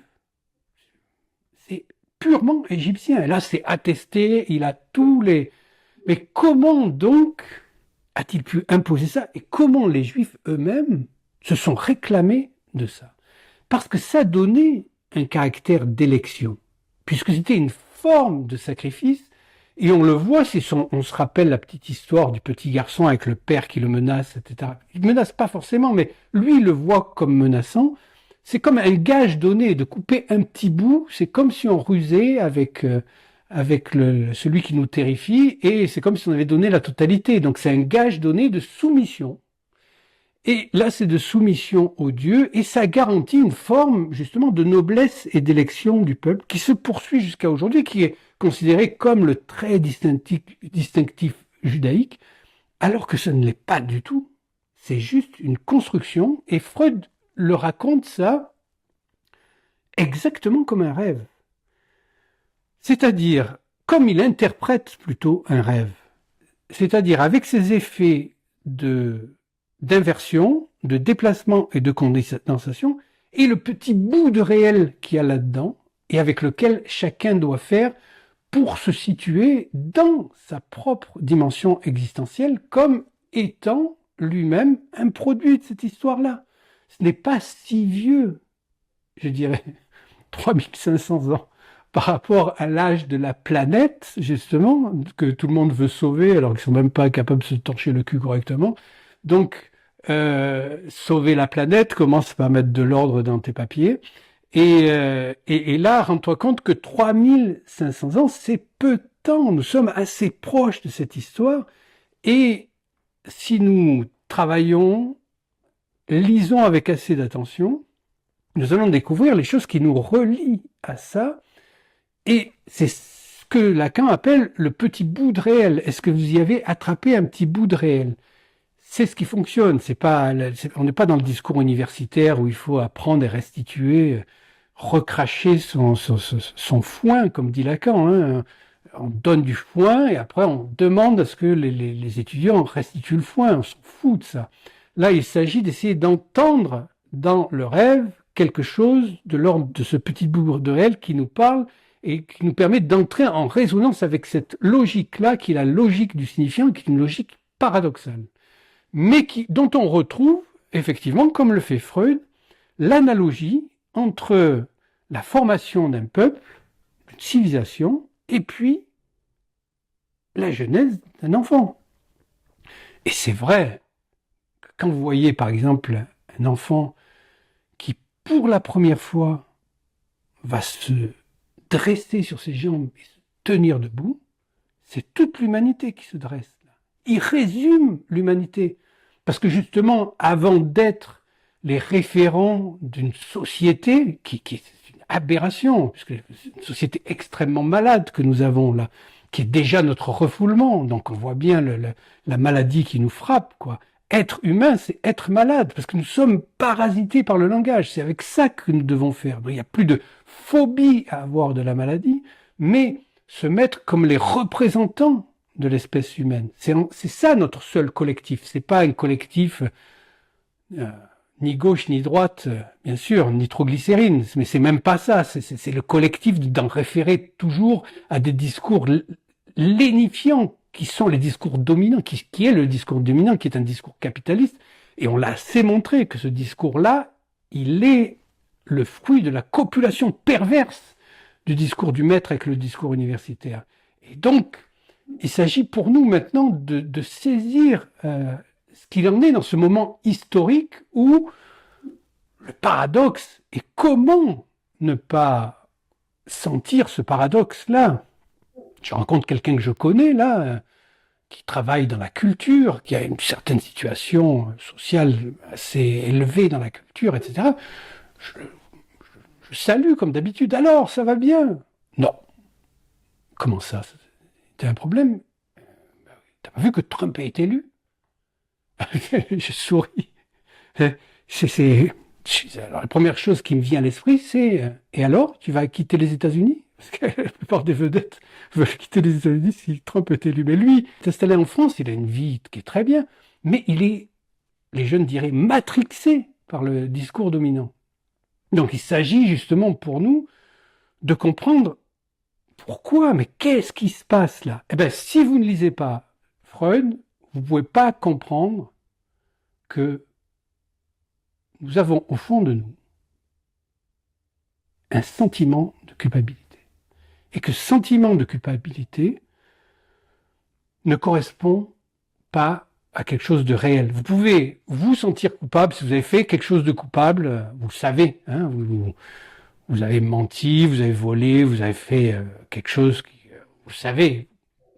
C'est purement égyptien. Et là, c'est attesté, il a tous les... Mais comment donc a-t-il pu imposer ça? Et comment les Juifs eux-mêmes se sont réclamés de ça? Parce que ça donnait un caractère d'élection, puisque c'était une forme de sacrifice. Et on le voit, on se rappelle la petite histoire du petit garçon avec le père qui le menace, etc. Il ne menace pas forcément, mais lui, il le voit comme menaçant. C'est comme un gage donné de couper un petit bout. C'est comme si on rusait avec celui qui nous terrifie, et c'est comme si on avait donné la totalité. Donc c'est un gage donné de soumission. Et là, c'est de soumission au Dieu, et ça garantit une forme, justement, de noblesse et d'élection du peuple qui se poursuit jusqu'à aujourd'hui, qui est considéré comme le trait distinctif judaïque, alors que ce ne l'est pas du tout. C'est juste une construction, et Freud le raconte ça exactement comme un rêve. C'est-à-dire, comme il interprète plutôt un rêve. C'est-à-dire, avec ses effets d'inversion, de déplacement et de condensation, et le petit bout de réel qu'il y a là-dedans, et avec lequel chacun doit faire pour se situer dans sa propre dimension existentielle, comme étant lui-même un produit de cette histoire-là. Ce n'est pas si vieux, je dirais, 3500 ans, par rapport à l'âge de la planète, justement, que tout le monde veut sauver, alors qu'ils sont même pas capables de se torcher le cul correctement. Donc, sauver la planète, commence par mettre de l'ordre dans tes papiers. Et là, rends-toi compte que 3500 ans, c'est peu de temps. Nous sommes assez proches de cette histoire. Et si nous travaillons, lisons avec assez d'attention, nous allons découvrir les choses qui nous relient à ça. Et c'est ce que Lacan appelle le petit bout de réel. Est-ce que vous y avez attrapé un petit bout de réel? C'est ce qui fonctionne. On n'est pas dans le discours universitaire où il faut apprendre et restituer, recracher son foin, comme dit Lacan. Hein. On donne du foin et après on demande à ce que les étudiants restituent le foin. On s'en fout de ça. Là, il s'agit d'essayer d'entendre dans le rêve quelque chose de l'ordre de ce petit bout de réel qui nous parle et qui nous permet d'entrer en résonance avec cette logique-là, qui est la logique du signifiant, qui est une logique paradoxale, mais dont on retrouve, effectivement, comme le fait Freud, l'analogie entre la formation d'un peuple, d'une civilisation, et puis la genèse d'un enfant. Et c'est vrai que quand vous voyez, par exemple, un enfant qui pour la première fois, va se dresser sur ses jambes et se tenir debout, c'est toute l'humanité qui se dresse. Là. Il résume l'humanité. Parce que justement, avant d'être les référents d'une société qui est une aberration, puisque c'est une société extrêmement malade que nous avons là, qui est déjà notre refoulement. Donc on voit bien la maladie qui nous frappe, quoi. Être humain, c'est être malade, parce que nous sommes parasités par le langage. C'est avec ça que nous devons faire. Donc, il n'y a plus de phobie à avoir de la maladie, mais se mettre comme les représentants de l'espèce humaine. C'est ça notre seul collectif. C'est pas un collectif ni gauche ni droite, bien sûr, nitroglycérine, mais c'est même pas ça. C'est le collectif d'en référer toujours à des discours lénifiants qui sont les discours dominants, qui est le discours dominant, qui est un discours capitaliste. Et on l'a assez montré que ce discours-là, il est le fruit de la copulation perverse du discours du maître avec le discours universitaire. Et donc, il s'agit pour nous maintenant de saisir ce qu'il en est dans ce moment historique où le paradoxe, et comment ne pas sentir ce paradoxe-là. Je rencontre quelqu'un que je connais là, qui travaille dans la culture, qui a une certaine situation sociale assez élevée dans la culture, etc. Je salue comme d'habitude. Alors, ça va bien? Non. Comment ça? T'as un problème? T'as pas vu que Trump a été élu? Je souris. Alors, la première chose qui me vient à l'esprit, c'est et alors, tu vas quitter les États-Unis? Parce que la plupart des vedettes veulent quitter les États-Unis si Trump est élu. Mais lui, il est installé en France, il a une vie qui est très bien, mais il est, les jeunes diraient, matrixé par le discours dominant. Donc il s'agit justement pour nous de comprendre pourquoi, mais qu'est-ce qui se passe là? Eh bien, si vous ne lisez pas Freud, vous ne pouvez pas comprendre que nous avons au fond de nous un sentiment de culpabilité. Et que ce sentiment de culpabilité ne correspond pas à quelque chose de réel. Vous pouvez vous sentir coupable si vous avez fait quelque chose de coupable, vous le savez, hein, vous avez menti, vous avez volé, vous avez fait quelque chose qui, vous le savez,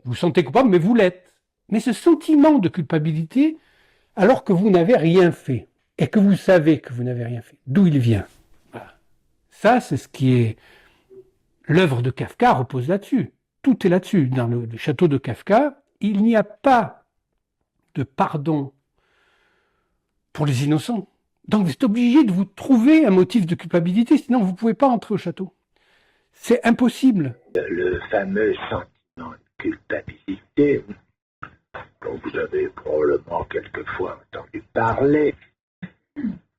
vous vous sentez coupable, mais vous l'êtes. Mais ce sentiment de culpabilité, alors que vous n'avez rien fait, et que vous savez que vous n'avez rien fait, d'où il vient? Voilà. Ça, c'est ce qui est... L'œuvre de Kafka repose là-dessus. Tout est là-dessus. Dans le château de Kafka, il n'y a pas de pardon pour les innocents. Donc vous êtes obligé de vous trouver un motif de culpabilité, sinon vous ne pouvez pas entrer au château. C'est impossible. Le fameux sentiment de culpabilité, dont vous avez probablement quelquefois entendu parler,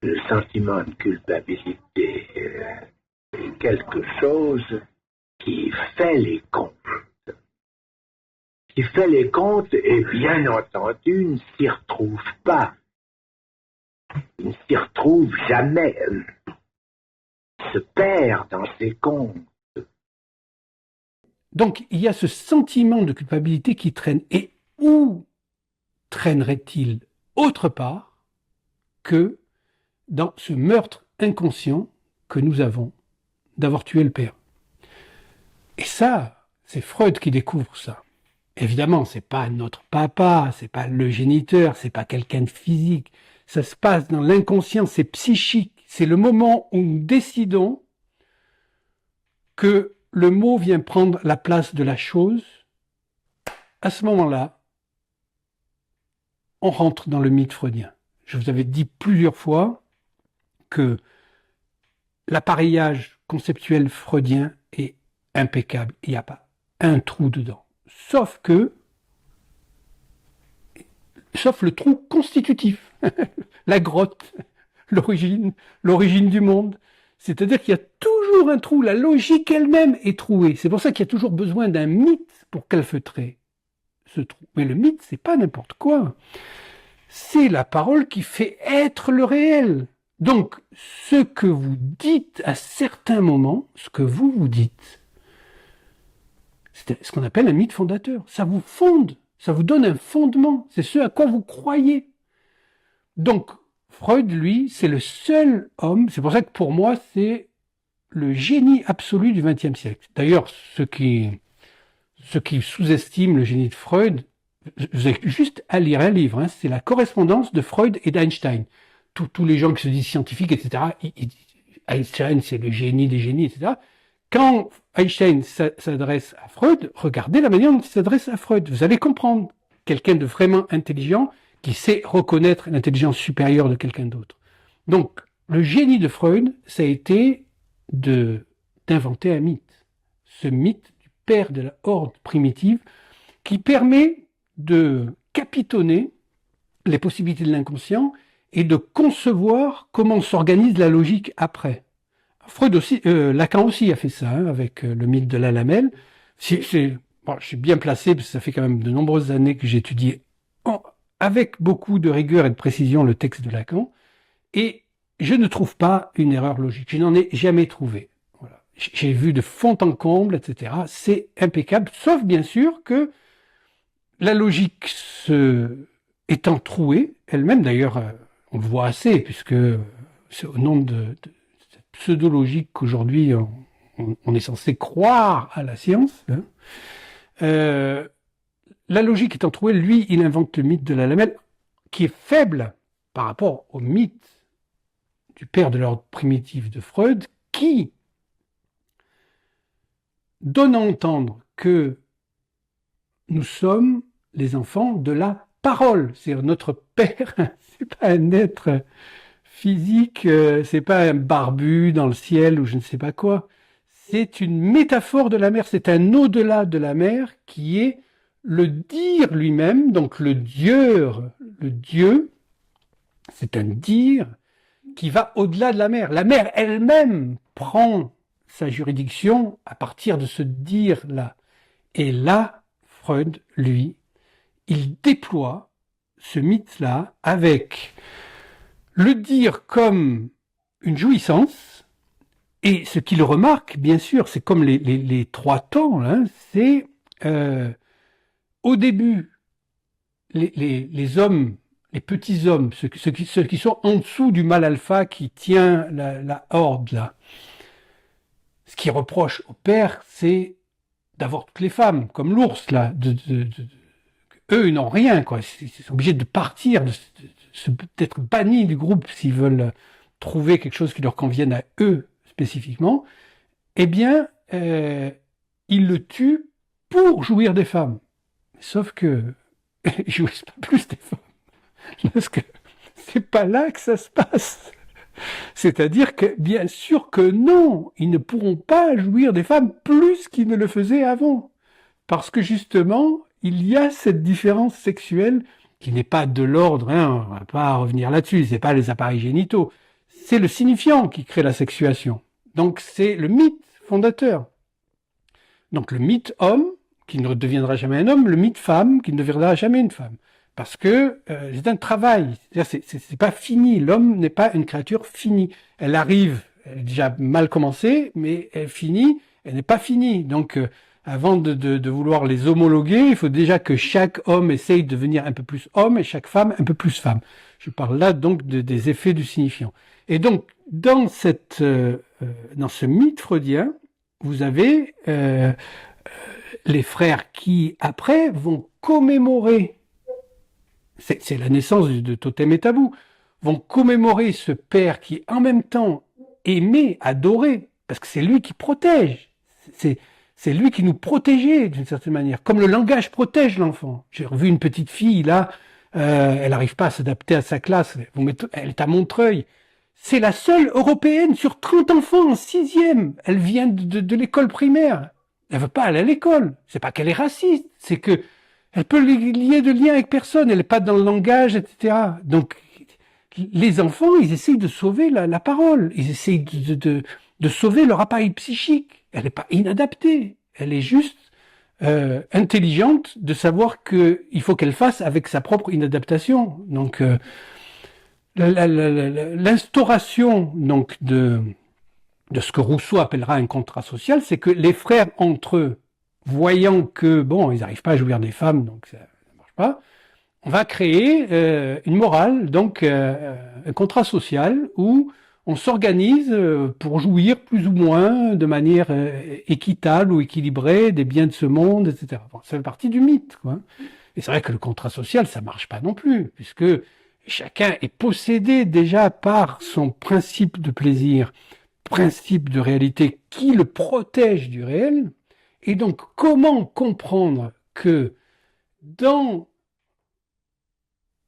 le sentiment de culpabilité est quelque chose qui fait les comptes. Qui fait les comptes et bien entendu ne s'y retrouve pas. Il ne s'y retrouve jamais. Se perd dans ses comptes. Donc il y a ce sentiment de culpabilité qui traîne. Et où traînerait-il autre part que dans ce meurtre inconscient que nous avons d'avoir tué le père? Et ça, c'est Freud qui découvre ça. Évidemment, c'est pas notre papa, c'est pas le géniteur, c'est pas quelqu'un de physique. Ça se passe dans l'inconscient, c'est psychique. C'est le moment où nous décidons que le mot vient prendre la place de la chose. À ce moment-là, on rentre dans le mythe freudien. Je vous avais dit plusieurs fois que l'appareillage conceptuel freudien est impeccable. Il n'y a pas un trou dedans. Sauf le trou constitutif, la grotte, l'origine du monde. C'est-à-dire qu'il y a toujours un trou, la logique elle-même est trouée. C'est pour ça qu'il y a toujours besoin d'un mythe pour calfeutrer ce trou. Mais le mythe, c'est pas n'importe quoi. C'est la parole qui fait être le réel. Donc, ce que vous dites à certains moments, ce que vous dites, c'est ce qu'on appelle un mythe fondateur. Ça vous fonde, ça vous donne un fondement. C'est ce à quoi vous croyez. Donc, Freud, lui, c'est le seul homme, c'est pour ça que pour moi, c'est le génie absolu du XXe siècle. D'ailleurs, ceux qui sous-estiment le génie de Freud, vous avez juste à lire un livre, hein, c'est la correspondance de Freud et d'Einstein. Tous les gens qui se disent scientifiques, etc., Einstein, c'est le génie des génies, etc. Quand Einstein s'adresse à Freud, regardez la manière dont il s'adresse à Freud. Vous allez comprendre. Quelqu'un de vraiment intelligent qui sait reconnaître l'intelligence supérieure de quelqu'un d'autre. Donc, le génie de Freud, ça a été d'inventer un mythe. Ce mythe du père de la horde primitive qui permet de capitonner les possibilités de l'inconscient et de concevoir comment s'organise la logique après. Freud aussi, Lacan aussi a fait ça, hein, avec le mythe de la lamelle. Bon, je suis bien placé parce que ça fait quand même de nombreuses années que j'étudie avec beaucoup de rigueur et de précision le texte de Lacan, et je ne trouve pas une erreur logique. Je n'en ai jamais trouvé. Voilà. J'ai vu de fond en comble, etc. C'est impeccable, sauf bien sûr que la logique étant trouée, elle-même d'ailleurs, on le voit assez, puisque c'est au nom de cette pseudo-logique qu'aujourd'hui on est censé croire à la science, hein. La logique étant trouée, lui, il invente le mythe de la lamelle, qui est faible par rapport au mythe du père de l'ordre primitif de Freud, qui donne à entendre que nous sommes les enfants de la parole. C'est-à-dire notre père, c'est pas un être physique, c'est pas un barbu dans le ciel ou je ne sais pas quoi. C'est une métaphore de la mer, c'est un au-delà de la mer qui est le dire lui-même, donc le Dieu, c'est un dire qui va au-delà de la mer. La mer elle-même prend sa juridiction à partir de ce dire-là. Et là, Freud, lui, il déploie ce mythe-là avec le dire comme une jouissance. Et ce qu'il remarque, bien sûr, c'est comme les trois temps, hein, c'est au début, les hommes, les petits hommes, ceux qui sont en dessous du mâle alpha qui tient la horde, là, ce qu'ils reprochent au père, c'est d'avoir toutes les femmes, comme l'ours, là. Eux, ils n'ont rien, quoi. Ils sont obligés de partir, d'être bannis du groupe s'ils veulent trouver quelque chose qui leur convienne à eux spécifiquement. Eh bien, ils le tuent pour jouir des femmes. Sauf que ils jouissent pas plus des femmes. Parce que c'est pas là que ça se passe. C'est-à-dire que, bien sûr que non, ils ne pourront pas jouir des femmes plus qu'ils ne le faisaient avant. Parce que justement, il y a cette différence sexuelle qui n'est pas de l'ordre, hein, on va pas revenir là-dessus, c'est pas les appareils génitaux. C'est le signifiant qui crée la sexuation. Donc c'est le mythe fondateur. Donc le mythe homme, qui ne deviendra jamais un homme, le mythe femme, qui ne deviendra jamais une femme. Parce que c'est un travail, c'est pas fini. L'homme n'est pas une créature finie. Elle arrive, elle est déjà mal commencée, mais elle finit, elle n'est pas finie. Donc avant de vouloir les homologuer, il faut déjà que chaque homme essaye de devenir un peu plus homme et chaque femme un peu plus femme. Je parle là donc des effets du signifiant. Et donc dans ce mythe freudien, vous avez les frères qui après vont commémorer. C'est la naissance de Totem et Tabou, vont commémorer ce père qui est en même temps aimé, adoré, parce que c'est lui qui protège. C'est lui qui nous protégeait d'une certaine manière, comme le langage protège l'enfant. J'ai revu une petite fille là, elle n'arrive pas à s'adapter à sa classe, elle est à Montreuil. C'est la seule européenne sur 30 enfants en 6e. Elle vient de l'école primaire. Elle veut pas aller à l'école. C'est pas qu'elle est raciste, c'est que elle peut lier de lien avec personne, elle n'est pas dans le langage, etc. Donc, les enfants, ils essayent de sauver la parole, ils essayent de sauver leur appareil psychique. Elle n'est pas inadaptée, elle est juste intelligente de savoir qu'il faut qu'elle fasse avec sa propre inadaptation. Donc, l'instauration donc de ce que Rousseau appellera un contrat social, c'est que les frères entre eux, voyant que, bon, ils n'arrivent pas à jouir des femmes, donc ça ne marche pas, on va créer une morale, donc un contrat social où on s'organise pour jouir plus ou moins de manière équitable ou équilibrée des biens de ce monde, etc. Bon, ça fait partie du mythe, quoi. Et c'est vrai que le contrat social, ça marche pas non plus, puisque chacun est possédé déjà par son principe de plaisir, principe de réalité qui le protège du réel. Et donc, comment comprendre que dans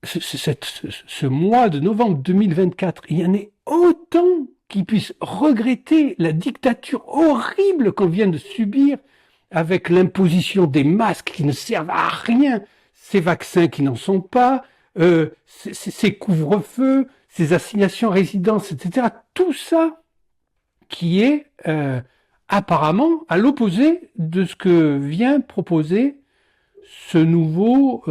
ce mois de novembre 2024, il y en ait autant qui puissent regretter la dictature horrible qu'on vient de subir avec l'imposition des masques qui ne servent à rien, ces vaccins qui n'en sont pas, ces couvre-feux, ces assignations à résidence, etc. Tout ça qui est apparemment à l'opposé de ce que vient proposer ce nouveau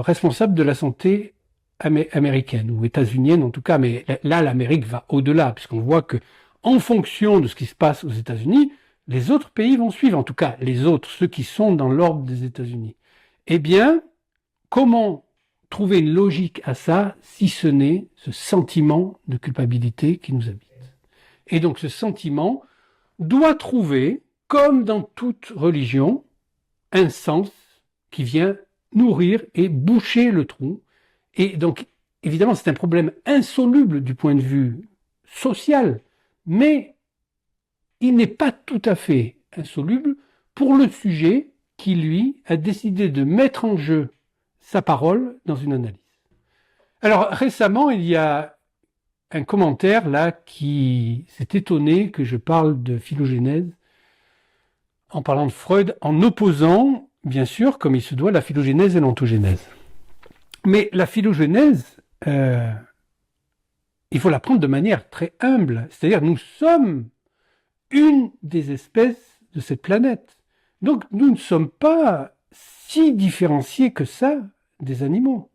responsable de la santé américaine ou états-unienne en tout cas, mais là l'Amérique va au-delà puisqu'on voit que en fonction de ce qui se passe aux États-Unis, les autres pays vont suivre, en tout cas les autres, ceux qui sont dans l'ordre des États-Unis. Eh bien, comment trouver une logique à ça si ce n'est ce sentiment de culpabilité qui nous habite? Et donc ce sentiment doit trouver, comme dans toute religion, un sens qui vient nourrir et boucher le trou. Et donc, évidemment, c'est un problème insoluble du point de vue social, mais il n'est pas tout à fait insoluble pour le sujet qui, lui, a décidé de mettre en jeu sa parole dans une analyse. Alors, récemment, il y a un commentaire, là, qui s'est étonné que je parle de phylogénèse en parlant de Freud, en opposant, bien sûr, comme il se doit, la phylogénèse et l'ontogénèse. Mais la phylogénèse, il faut la prendre de manière très humble. C'est-à-dire, nous sommes une des espèces de cette planète. Donc, nous ne sommes pas si différenciés que ça des animaux.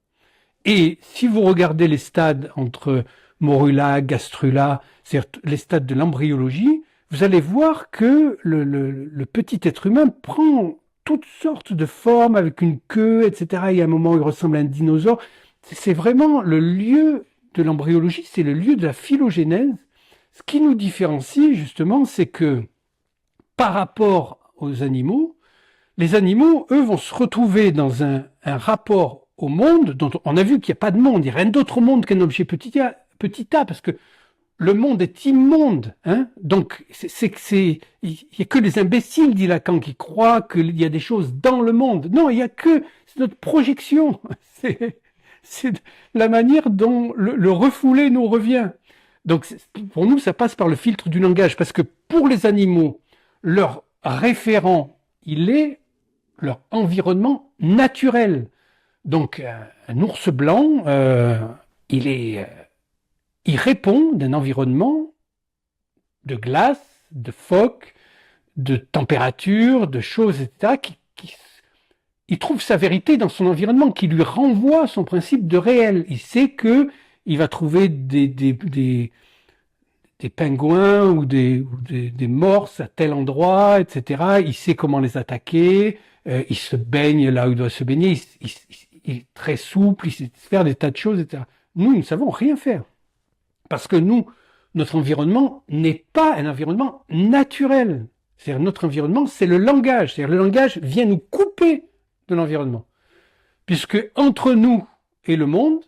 Et si vous regardez les stades entre Morula, Gastrula, c'est-à-dire les stades de l'embryologie, vous allez voir que le petit être humain prend toutes sortes de formes avec une queue, etc. Il y a un moment où il ressemble à un dinosaure. C'est vraiment le lieu de l'embryologie, c'est le lieu de la phylogénèse. Ce qui nous différencie, justement, c'est que par rapport aux animaux, les animaux, eux, vont se retrouver dans un rapport au monde dont on a vu qu'il n'y a pas de monde. Il n'y a rien d'autre monde qu'un objet petit a, parce que le monde est immonde, hein. Donc, il y a que les imbéciles, dit Lacan, qui croient qu'il y a des choses dans le monde. Non, il y a que, c'est notre projection. C'est la manière dont le refoulé nous revient. Donc, pour nous, ça passe par le filtre du langage, parce que pour les animaux, leur référent, il est leur environnement naturel. Donc, un ours blanc, il répond d'un environnement de glace, de phoque, de température, de choses, etc. Il trouve sa vérité dans son environnement qui lui renvoie son principe de réel. Il sait que il va trouver des pingouins ou des morses à tel endroit, etc. Il sait comment les attaquer. Il se baigne là où il doit se baigner. Il est très souple. Il sait faire des tas de choses, etc. Nous ne savons rien faire. Parce que notre environnement n'est pas un environnement naturel. C'est-à-dire notre environnement, c'est le langage. C'est-à-dire le langage vient nous couper de l'environnement. Puisque entre nous et le monde,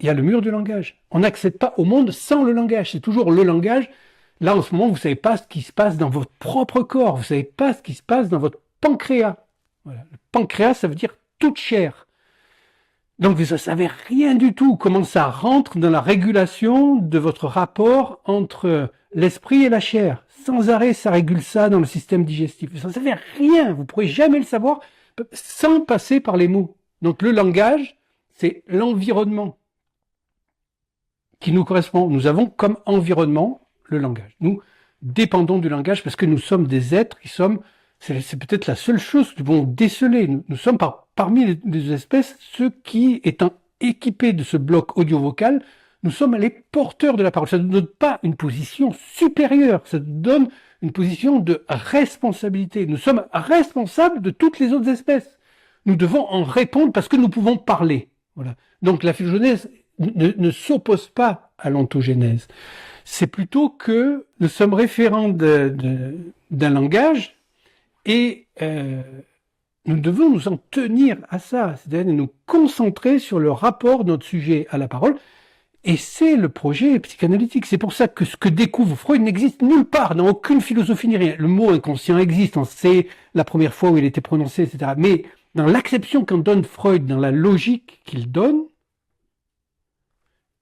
il y a le mur du langage. On n'accède pas au monde sans le langage. C'est toujours le langage. Là, en ce moment, vous ne savez pas ce qui se passe dans votre propre corps. Vous ne savez pas ce qui se passe dans votre pancréas. Voilà. Le pancréas, ça veut dire toute chair. Donc, vous ne savez rien du tout comment ça rentre dans la régulation de votre rapport entre l'esprit et la chair. Sans arrêt, ça régule ça dans le système digestif. Vous ne savez rien. Vous ne pourrez jamais le savoir sans passer par les mots. Donc, le langage, c'est l'environnement qui nous correspond. Nous avons comme environnement le langage. Nous dépendons du langage parce que nous sommes des êtres qui sommes, c'est peut-être la seule chose que nous pouvons déceler. Nous sommes parmi les espèces, ceux qui, étant équipés de ce bloc audio-vocal, nous sommes les porteurs de la parole. Ça ne nous donne pas une position supérieure, ça nous donne une position de responsabilité. Nous sommes responsables de toutes les autres espèces. Nous devons en répondre parce que nous pouvons parler. Voilà. Donc la philogenèse ne s'oppose pas à l'ontogénèse. C'est plutôt que nous sommes référents d'un langage et nous devons nous en tenir à ça, c'est-à-dire nous concentrer sur le rapport de notre sujet à la parole. Et c'est le projet psychanalytique. C'est pour ça que ce que découvre Freud n'existe nulle part, dans aucune philosophie ni rien. Le mot inconscient existe, on sait la première fois où il était prononcé, etc. Mais dans l'acception qu'en donne Freud, dans la logique qu'il donne,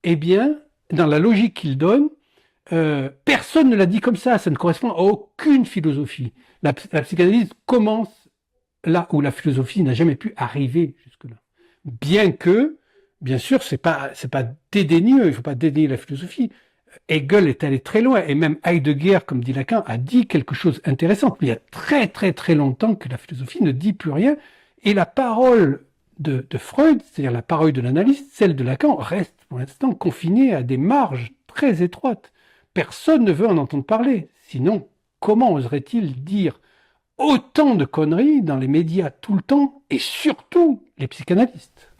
eh bien, dans la logique qu'il donne, personne ne l'a dit comme ça ne correspond à aucune philosophie. La psychanalyse commence là où la philosophie n'a jamais pu arriver jusque-là. Bien que, bien sûr, c'est pas dédaigneux, il faut pas dédaigner la philosophie. Hegel est allé très loin, et même Heidegger, comme dit Lacan, a dit quelque chose d'intéressant. Il y a très très très longtemps que la philosophie ne dit plus rien, et la parole de Freud, c'est-à-dire la parole de l'analyste, celle de Lacan, reste pour l'instant confinée à des marges très étroites. Personne ne veut en entendre parler. Sinon, comment oserait-il dire autant de conneries dans les médias tout le temps, et surtout les psychanalystes ?